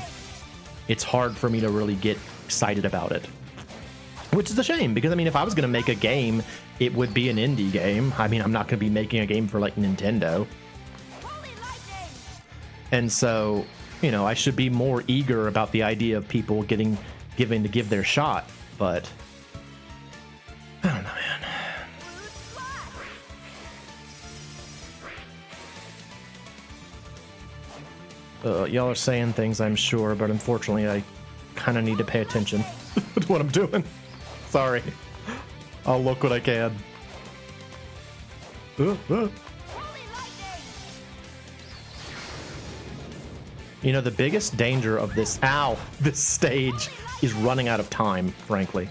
it's hard for me to really get excited about it, which is a shame, because I mean, if I was going to make a game, it would be an indie game. I mean, I'm not going to be making a game for like Nintendo, and so, you know, I should be more eager about the idea of people giving to give their shot, but I don't know, man. Y'all are saying things, I'm sure, but unfortunately I kind of need to pay attention to what I'm doing. Sorry. I'll look what I can. You know, the biggest danger of this stage is running out of time, frankly.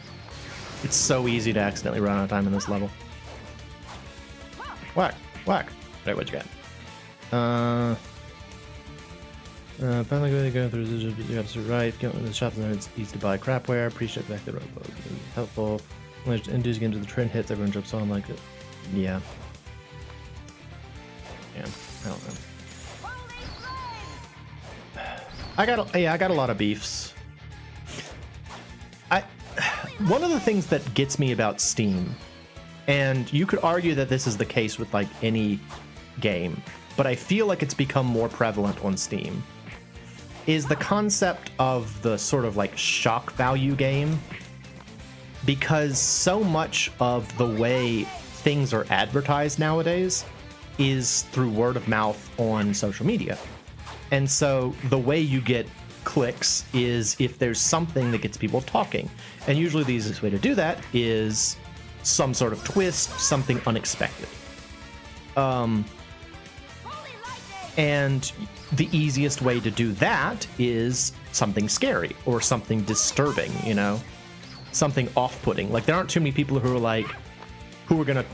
It's so easy to accidentally run out of time in this level. Whack, whack. Right, what you got? Finally going to go through you got to survive, get into the shops and it's easy to buy crapware. Appreciate the fact that Robo is helpful. When inducing into the trend hits, everyone jumps on like it. Yeah. Yeah, I don't know. I got a lot of beefs. One of the things that gets me about Steam, and you could argue that this is the case with like any game, but I feel like it's become more prevalent on Steam, is the concept of the sort of like shock value game, because so much of the way things are advertised nowadays is through word of mouth on social media. And so the way you get clicks is if there's something that gets people talking. And usually the easiest way to do that is some sort of twist, something unexpected. And the easiest way to do that is something scary or something disturbing, you know, something off-putting. Like, there aren't too many people who are gonna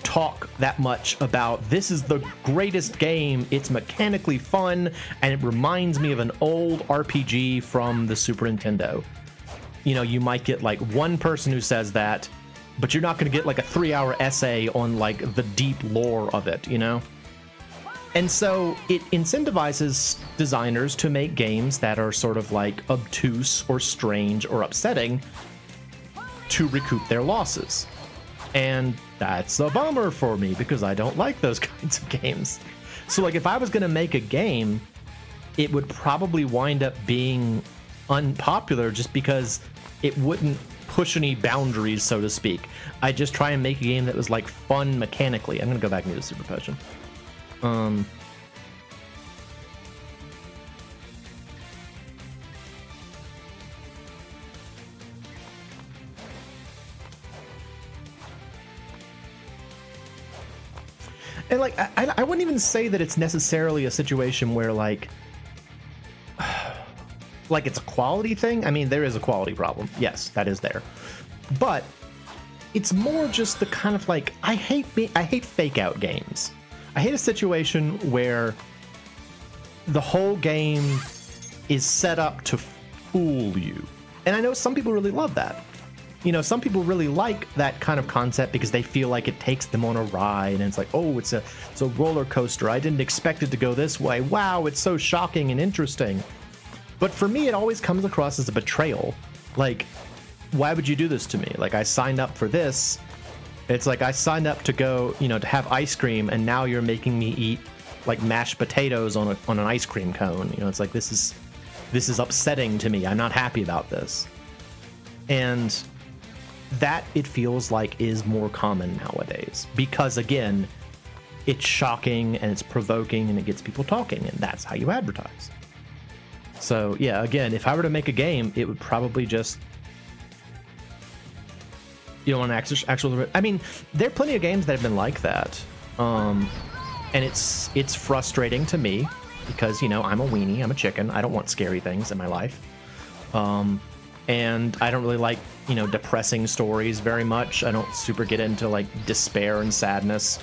talk that much about this is the greatest game, it's mechanically fun, and it reminds me of an old RPG from the Super Nintendo. You know, you might get like one person who says that, but you're not going to get like a 3-hour essay on like the deep lore of it, you know? And so it incentivizes designers to make games that are sort of like obtuse or strange or upsetting to recoup their losses. And that's a bummer for me because I don't like those kinds of games. So like if I was going to make a game, it would probably wind up being unpopular just because it wouldn't push any boundaries, so to speak. I'd just try and make a game that was like fun mechanically. I'm going to go back and do the super potion. And like I wouldn't even say that it's necessarily a situation where like it's a quality thing. I mean, there is a quality problem. Yes, that is there. But it's more just the kind of like I hate fake out games. I hate a situation where the whole game is set up to fool you. And I know some people really love that. You know, some people really like that kind of concept because they feel like it takes them on a ride and it's like, oh, it's a roller coaster. I didn't expect it to go this way. Wow, it's so shocking and interesting. But for me, it always comes across as a betrayal. Like, why would you do this to me? Like, I signed up for this. It's like I signed up to go, you know, to have ice cream, and now you're making me eat like mashed potatoes on an ice cream cone. You know, it's like this is upsetting to me. I'm not happy about this. And that, it feels like, is more common nowadays because, again, it's shocking and it's provoking and it gets people talking, and that's how you advertise. So yeah, again, if I were to make a game, it would probably just, you know, an actual. I mean, there are plenty of games that have been like that, and it's frustrating to me because, you know, I'm a weenie, I'm a chicken. I don't want scary things in my life, and I don't really like, you know, depressing stories very much. I don't super get into like despair and sadness.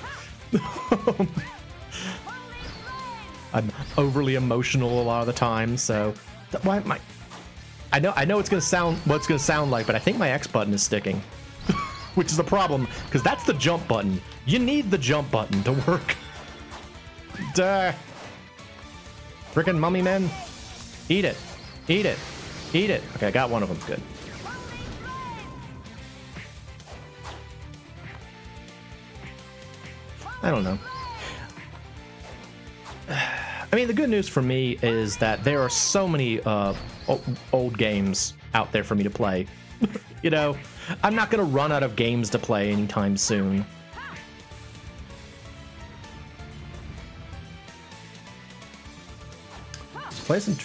I'm overly emotional a lot of the time, so why am I know it's gonna sound what it's gonna sound like, but I think my X button is sticking, which is a problem because that's the jump button. You need the jump button to work. Duh. Frickin' mummy men, eat it, eat it, eat it. Okay, I got one of them. Good. I don't know. I mean, the good news for me is that there are so many old games out there for me to play. You know, I'm not going to run out of games to play anytime soon. Let's play some...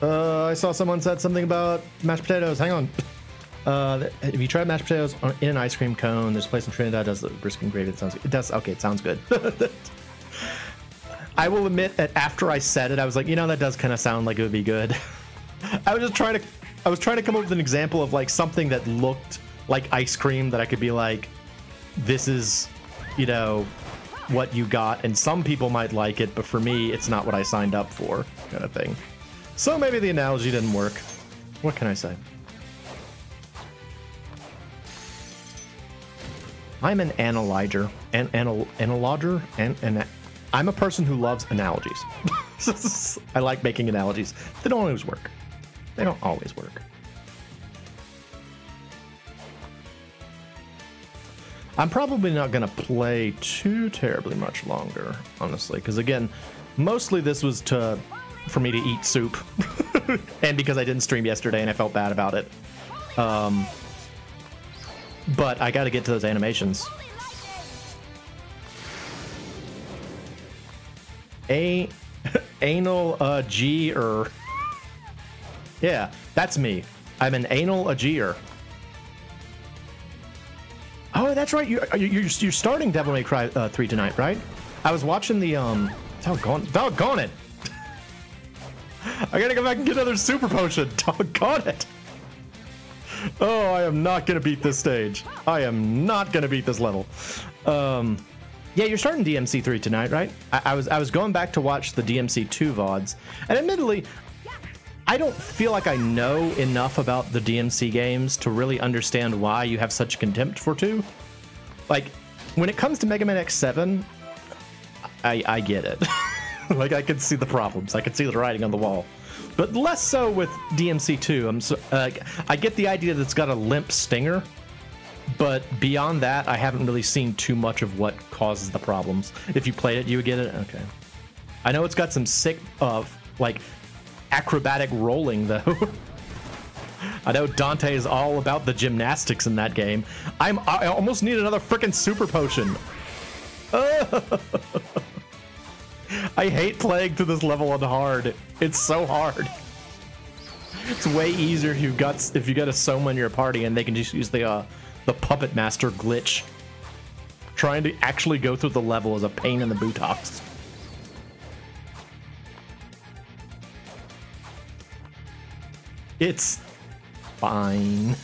I saw someone said something about mashed potatoes. Hang on. If you try mashed potatoes in an ice cream cone, there's a place in Trinidad that does the brisket and gravy. It does. Okay, it sounds good. I will admit that after I said it, I was like, you know, that does kind of sound like it would be good. I was trying to come up with an example of like something that looked like ice cream that I could be like, this is, you know, what you got, and some people might like it, but for me, it's not what I signed up for, kind of thing. So maybe the analogy didn't work. What can I say? I'm an analyzer, and I'm a person who loves analogies. I like making analogies. They don't always work. They don't always work. I'm probably not going to play too terribly much longer, honestly, because again, mostly this was for me to eat soup, and because I didn't stream yesterday and I felt bad about it. But I got to get to those animations. Anal G-er. Yeah, that's me. I'm an anal G-er. Oh, that's right. You're starting Devil May Cry 3 tonight, right? I was watching the doggone it. I gotta go back and get another super potion. Doggone it. Oh, I am not gonna beat this stage. I am not gonna beat this level. Yeah, you're starting DMC3 tonight, right? I was going back to watch the DMC2 VODs, and admittedly, I don't feel like I know enough about the DMC games to really understand why you have such contempt for 2. Like, when it comes to Mega Man X7, I get it. Like, I can see the problems. I can see the writing on the wall. But less so with DMC2. I get the idea that it's got a limp stinger, but beyond that, I haven't really seen too much of what causes the problems. If you played it, you would get it? Okay. I know it's got some sick, like, acrobatic rolling, though. I know Dante is all about the gymnastics in that game. I almost need another freaking super potion. I hate playing through this level on hard. It's so hard. It's way easier if you got a Soma in your party and they can just use the Puppet Master glitch. Trying to actually go through the level is a pain in the buttocks. It's fine.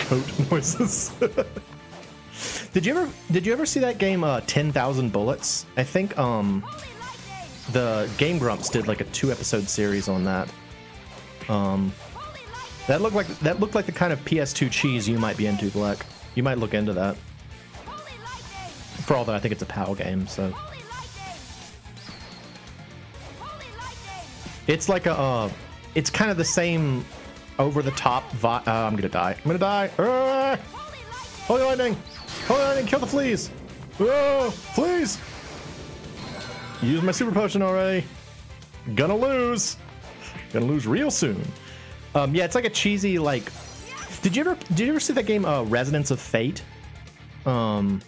Coat noises. Did you ever see that game 10,000 Bullets? I think the Game Grumps did like a 2-episode series on that. That looked like the kind of PS2 cheese you might be into, Black. You might look into that. For all that, I think it's a PAL game, so. It's like it's kind of the same over-the-top vibe. I'm gonna die. I'm gonna die. Holy lightning! Holy lightning! Kill the fleas! Oh, fleas! Use my super potion already. Gonna lose. Gonna lose real soon. Yeah, it's like a cheesy like. Did you ever see that game Resonance of Fate? Resonance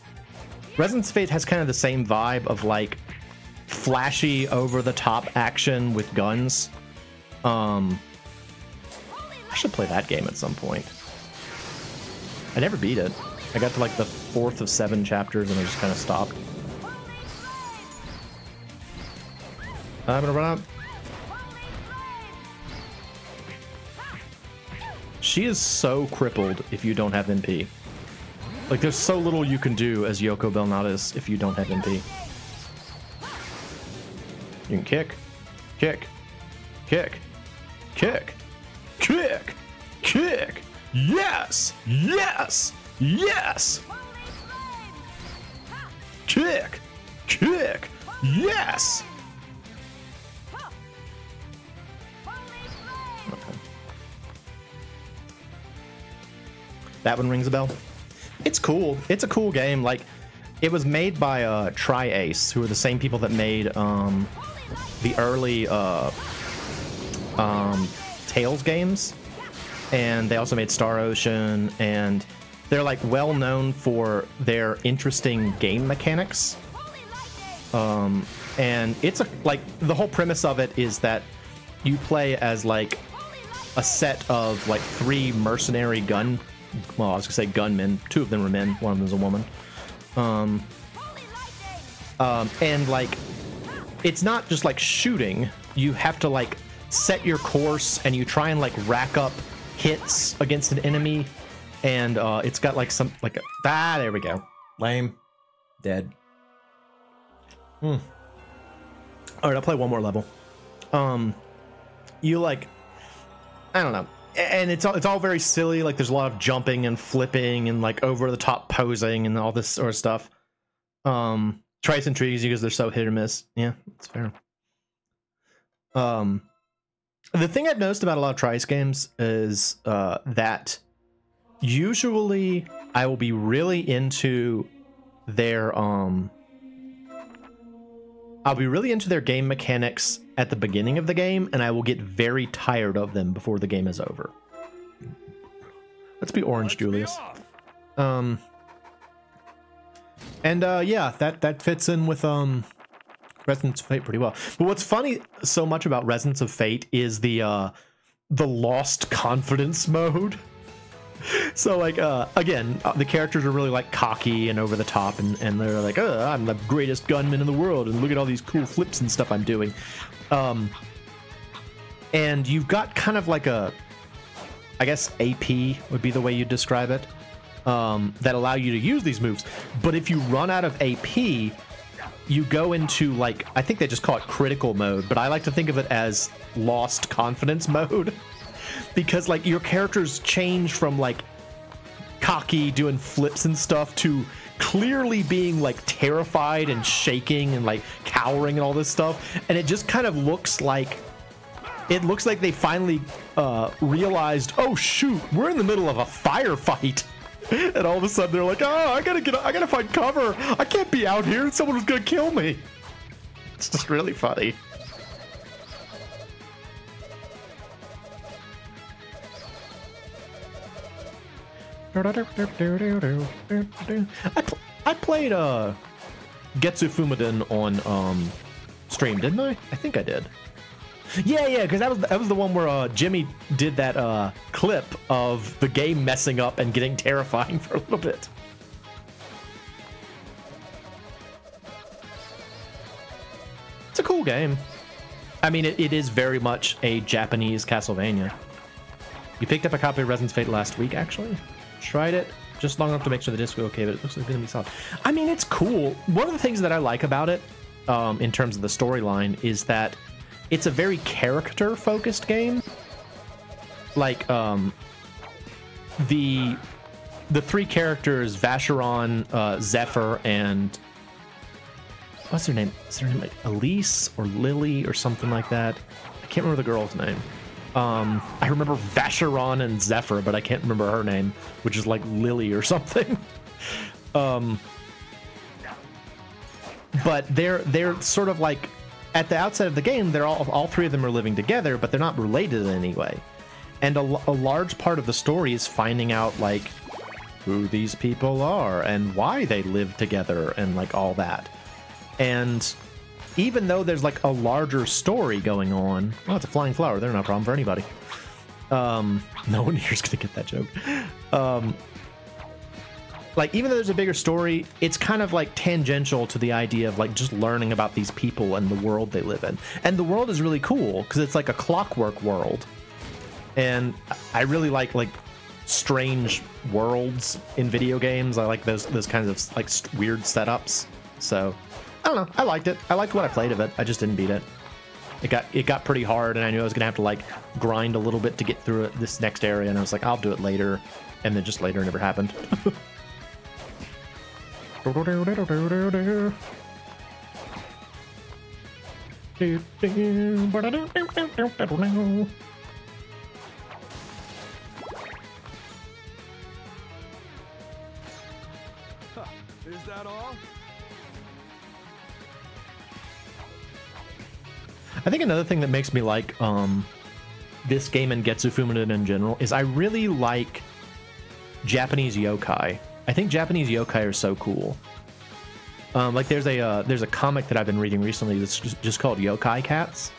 of Fate has kind of the same vibe of like flashy over-the-top action with guns. I should play that game at some point. I never beat it. I got to like the 4th of 7 chapters and I just kind of stopped. I'm gonna run out. She is so crippled if you don't have MP. Like, there's so little you can do as Yoko Belnatis if you don't have MP. You can kick, kick, kick, kick, kick, kick. Yes! Yes! Yes! Kick! Kick! Yes! Okay. That one rings a bell. It's cool. It's a cool game. Like, it was made by Tri-Ace, who are the same people that made the early Tales games, and they also made Star Ocean, and they're like well known for their interesting game mechanics. And it's like the whole premise of it is that you play as like a set of like 3 mercenary gun. Well, I was gonna say gunmen. 2 of them were men. 1 of them is a woman. And like, it's not just like shooting. You have to like set your course, and you try and like rack up hits against an enemy. And it's got like some like there we go. Lame. Dead. All right, I'll play one more level. You like, I don't know. And it's all very silly. Like, there's a lot of jumping and flipping and like over the top posing and all this sort of stuff. Trice intrigues you because they're so hit or miss. Yeah, that's fair. The thing I've noticed about a lot of Trice games is that usually I will be really into their I'll be really into their game mechanics at the beginning of the game, and I will get very tired of them before the game is over. Let's be orange, Julius. And yeah, that fits in with Resonance of Fate pretty well. But what's funny so much about Resonance of Fate is the lost confidence mode. So like again, the characters are really like cocky and over the top, and they're like, I'm the greatest gunman in the world, and look at all these cool flips and stuff I'm doing. And you've got kind of like a, I guess AP would be the way you describe it, that allow you to use these moves. But if you run out of AP, you go into like, I think they just call it critical mode, but I like to think of it as lost confidence mode. Because like your characters change from like cocky doing flips and stuff to clearly being like terrified and shaking and like cowering and all this stuff, and it just kind of looks like they finally realized, oh shoot, we're in the middle of a firefight. And all of a sudden they're like, I gotta find cover, I can't be out here, someone was gonna kill me. It's just really funny. I played Getsu Fumaden on stream, didn't I? I think I did. Yeah, because that was the one where Jimmy did that clip of the game messing up and getting terrifying for a little bit. It's a cool game. I mean, it is very much a Japanese Castlevania. You picked up a copy of Residence Fate last week, actually. Tried it just long enough to make sure the disc was okay, but it looks like it's gonna be solid. I mean, it's cool. One of the things that I like about it, in terms of the storyline, is that it's a very character-focused game. Like, the three characters, Vacheron, Zephyr, and what's her name? Is her name like Elise or Lily or something like that? I can't remember the girl's name. I remember Vacheron and Zephyr, but I can't remember her name, which is like Lily or something. But they're sort of like, at the outset of the game, they're all three of them are living together, but they're not related in any way. And a large part of the story is finding out like who these people are and why they live together and like all that. And even though there's like a larger story going on, oh, it's a flying flower. They're not a problem for anybody. No one here's gonna get that joke. Like, even though there's a bigger story, it's kind of like tangential to the idea of like just learning about these people and the world they live in. And the world is really cool because it's like a clockwork world. And I really like strange worlds in video games. I like those kinds of like weird setups. So I don't know. I liked it. I liked what I played of it. I just didn't beat it. It got pretty hard, and I knew I was gonna have to like grind a little bit to get through this next area. And I was like, I'll do it later, and then just later never happened. Is that all? I think another thing that makes me like this game and Getsu Fumaden in general is I really like Japanese yokai. I think Japanese yokai are so cool. Like there's a comic that I've been reading recently that's just called Yokai Cats,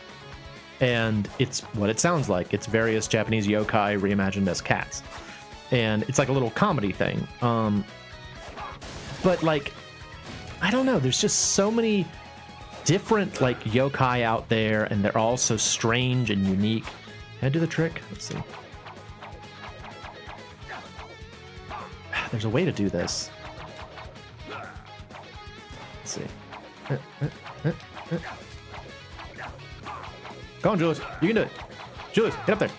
and it's what it sounds like. It's various Japanese yokai reimagined as cats, and it's like a little comedy thing. But like, I don't know. There's just so many different like yokai out there, and they're all so strange and unique. Can I do the trick? Let's see. There's a way to do this. Let's see. Go on, Julius. You can do it. Julius, get up there.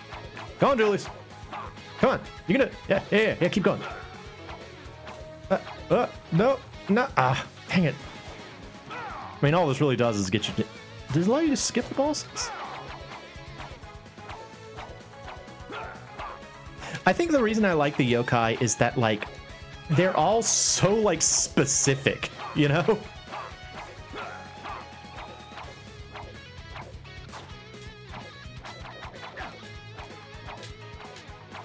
Go on, Julius. Come on. You can do it. Yeah. Keep going. No. Dang it. I mean, all this really does is get you... Does it allow you to skip the bosses? I think the reason I like the yokai is that, like, they're all so, like, specific, you know?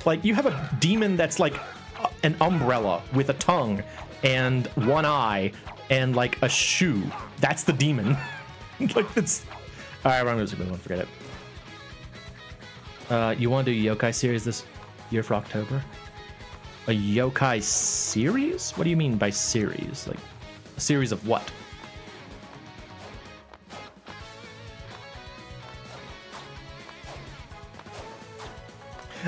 Like, you have a demon that's, like, an umbrella with a tongue and one eye and, like, a shoe. That's the demon. Like, it's... Alright, I'm just gonna forget it. You want to do a yokai series this year for October? A yokai series? What do you mean by series? Like, a series of what?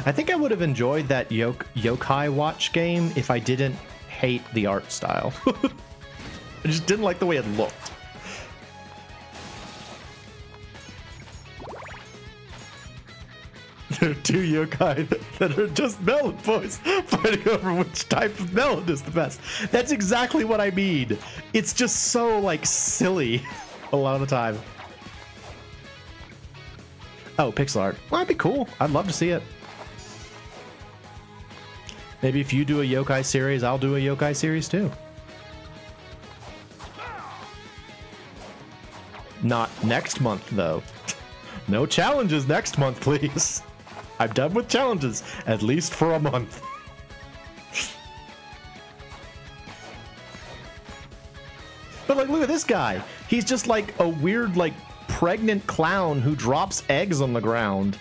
I think I would have enjoyed that yokai watch game if I didn't hate the art style. I just didn't like the way it looked. There are two yokai that are just melon boys fighting over which type of melon is the best. That's exactly what I mean. It's just so, like, silly a lot of the time. Oh, pixel art. Well, that'd be cool. I'd love to see it. Maybe if you do a yokai series, I'll do a yokai series too. Not next month, though. No challenges next month, please. I'm done with challenges, at least for a month. But, like, look at this guy. He's just like a weird, like, pregnant clown who drops eggs on the ground.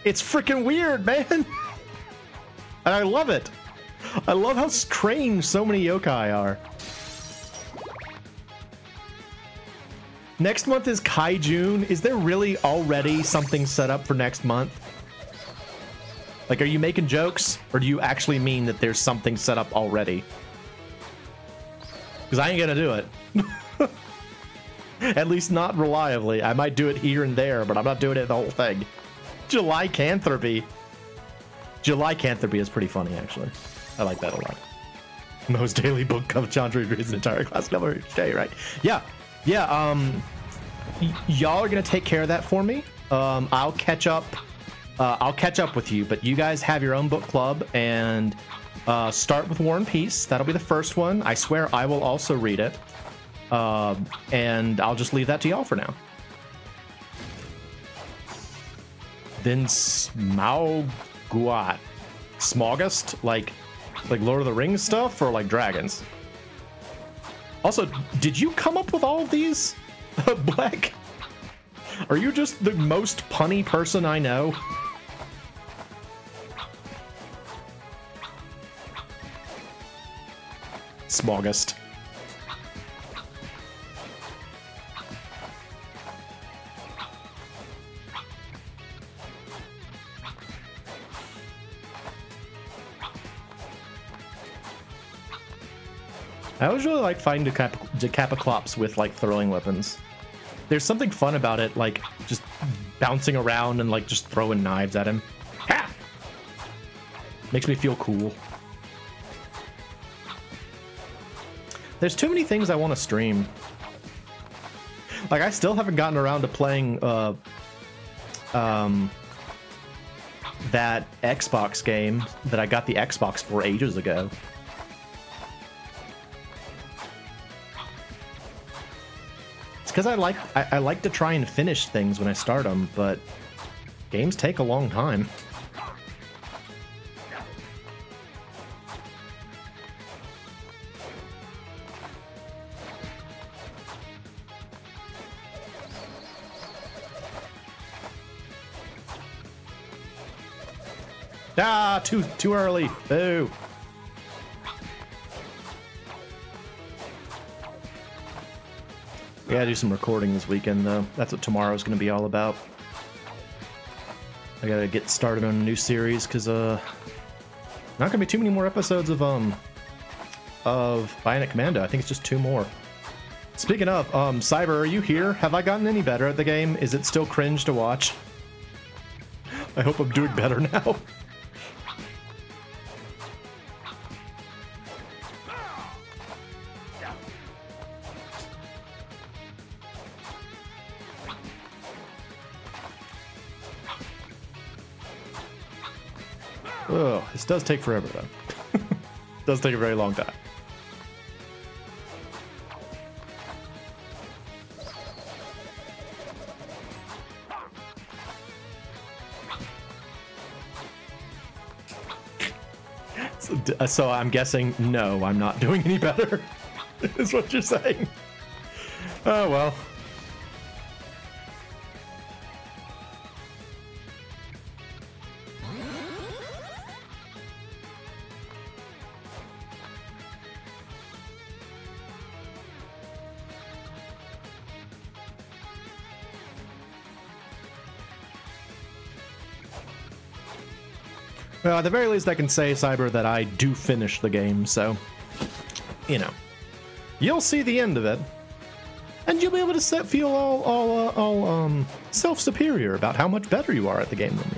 It's freaking weird, man. And I love it. I love how strange so many yokai are. Next month is Kaijun. Is there really already something set up for next month? Like, are you making jokes, or do you actually mean that there's something set up already? Because I ain't gonna do it. At least not reliably. I might do it here and there, but I'm not doing it the whole thing. July Canthropy. July Canthropy is pretty funny, actually. I like that a lot. Moe's daily book cover Chandra reads an entire class cover each day, right? Yeah. Yeah, y'all are gonna take care of that for me. I'll catch up with you, but you guys have your own book club, and start with War and Peace. That'll be the first one. I swear I will also read it. And I'll just leave that to y'all for now. Then Smaugust, like Lord of the Rings stuff, or like dragons? Also, did you come up with all of these, Black? Are you just the most punny person I know? Smaugust. I always really like fighting Decapiclops with, like, throwing weapons. There's something fun about it, like, just bouncing around and, like, just throwing knives at him. Ha! Makes me feel cool. There's too many things I want to stream. Like, I still haven't gotten around to playing, that Xbox game that I got the Xbox for ages ago. Because I like to try and finish things when I start them, but games take a long time. Ah, too early. Boo. We gotta do some recording this weekend, though. That's what tomorrow's gonna be all about. I gotta get started on a new series, because, not gonna be too many more episodes of Bionic Commando. I think it's just 2 more. Speaking of, Cyber, are you here? Have I gotten any better at the game? Is it still cringe to watch? I hope I'm doing better now. Oh, this does take forever, though. Does take a very long time. So I'm guessing, no, I'm not doing any better, is what you're saying. Oh, well. At the very least, I can say, Cyber, that I do finish the game, so, you know, you'll see the end of it, and you'll be able to feel all self-superior about how much better you are at the game than me.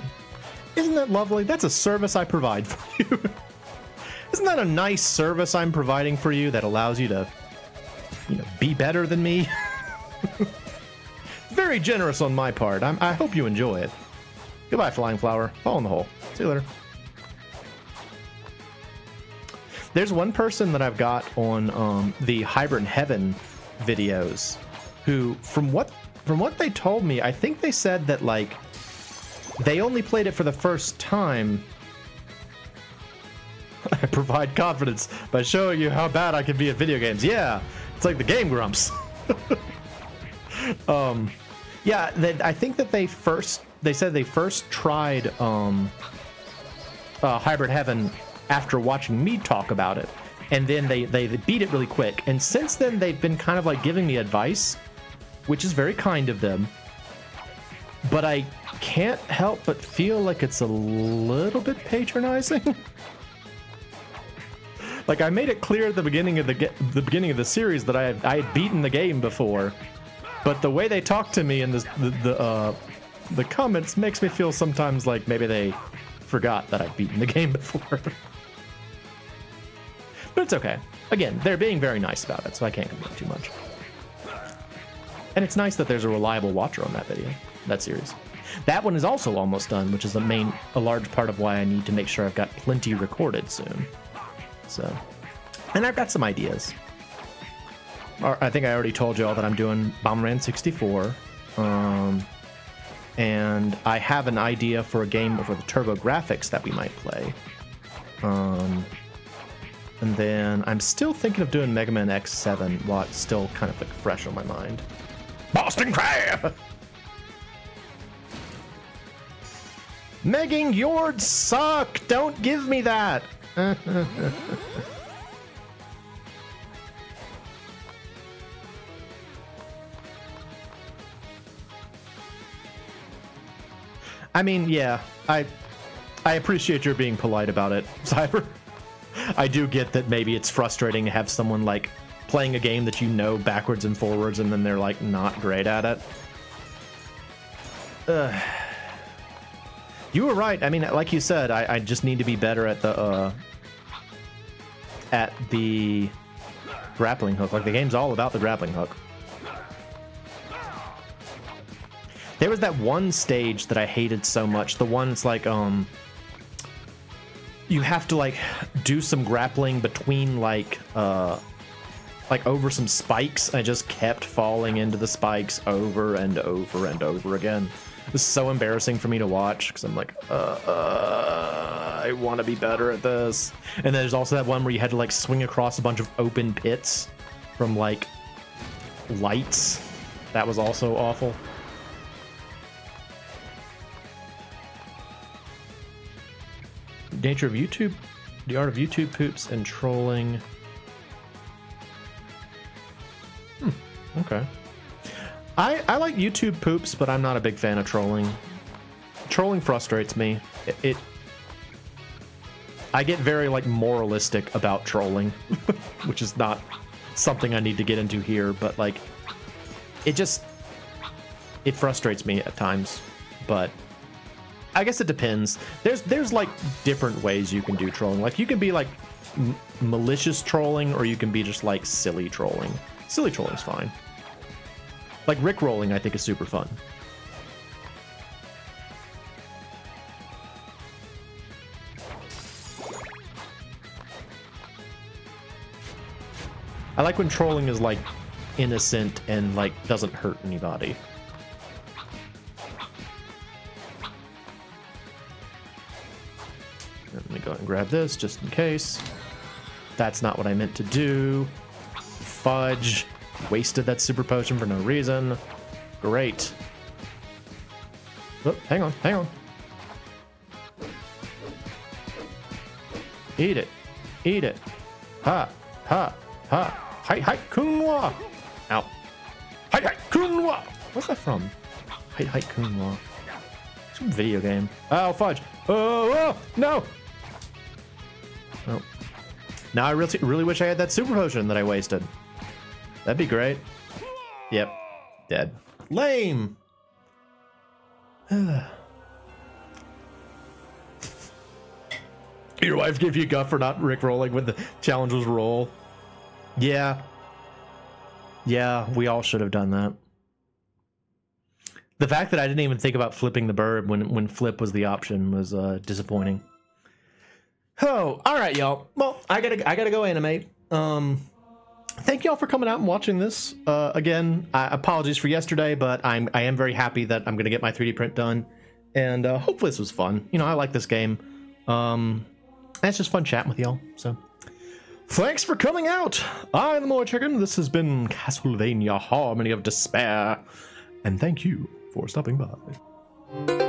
Isn't that lovely? That's a service I provide for you. Isn't that a nice service I'm providing for you that allows you to, you know, be better than me? Very generous on my part. I hope you enjoy it. Goodbye, flying flower. Fall in the hole. See you later. There's one person that I've got on the Hybrid Heaven videos who, from what they told me, I think they said that, like, they only played it for the first time. I provide confidence by showing you how bad I can be at video games. Yeah, it's like the Game Grumps. Yeah, I think that they said they first tried Hybrid Heaven after watching me talk about it, and then they beat it really quick. And since then, they've been kind of like giving me advice, which is very kind of them. But I can't help but feel like it's a little bit patronizing. Like, I made it clear at the beginning of the series that I had beaten the game before, but the way they talk to me in the comments makes me feel sometimes like maybe they forgot that I've beaten the game before. But it's okay. Again, they're being very nice about it, so I can't complain too much. And it's nice that there's a reliable watcher on that video, that series. That one is also almost done, which is a large part of why I need to make sure I've got plenty recorded soon. So, and I've got some ideas. I think I already told you all that I'm doing Bomberman 64. And I have an idea for a game for the TurboGrafx that we might play. And then I'm still thinking of doing Mega Man X7 while it's still kind of like fresh on my mind. Boston Crab! Megging Yord suck! Don't give me that! I mean, yeah, I appreciate your being polite about it, Cyber. I do get that maybe it's frustrating to have someone like playing a game that you know backwards and forwards and then they're like not great at it. You were right. I mean, like you said, I just need to be better at the grappling hook. Like, the game's all about the grappling hook. There was that one stage that I hated so much. The one that's like, you have to like do some grappling between like over some spikes. I just kept falling into the spikes over and over and over again. It was so embarrassing for me to watch because I'm like, I want to be better at this. And then there's also that one where you had to like swing across a bunch of open pits from like lights. That was also awful. Nature of YouTube, the art of YouTube poops and trolling. Okay. I like YouTube poops, but I'm not a big fan of trolling. Trolling frustrates me. I get very like moralistic about trolling, which is not something I need to get into here, but like it frustrates me at times, but I guess it depends. There's like different ways you can do trolling. Like, you can be like malicious trolling, or you can be just like silly trolling. Silly trolling's fine. Like rickrolling, I think, is super fun. I like when trolling is like innocent and like doesn't hurt anybody. Let me go ahead and grab this just in case. That's not what I meant to do. Fudge. Wasted that super potion for no reason. Great. Oh, hang on, hang on. Eat it. Eat it. Ha. Ha. Ha. Hi, hi, kunwa. Ow. Hi, hi, kunwa. What's that from? Hi, hi, kunwa. Some video game. Oh, fudge. Oh, oh, no. Oh. Now I really wish I had that super potion that I wasted. That'd be great. Yep. Dead. Lame. Your wife gave you guff for not rickrolling when the challenge was roll. Yeah. Yeah, we all should have done that. The fact that I didn't even think about flipping the bird when flip was the option was disappointing. Oh, all right, y'all. Well, I gotta go animate. Thank y'all for coming out and watching this. Again, apologies for yesterday, but I am very happy that I'm gonna get my 3D print done, and hopefully this was fun. You know, I like this game. And it's just fun chatting with y'all. So, thanks for coming out. I'm the MoeChicken. This has been Castlevania: Harmony of Despair, and thank you for stopping by.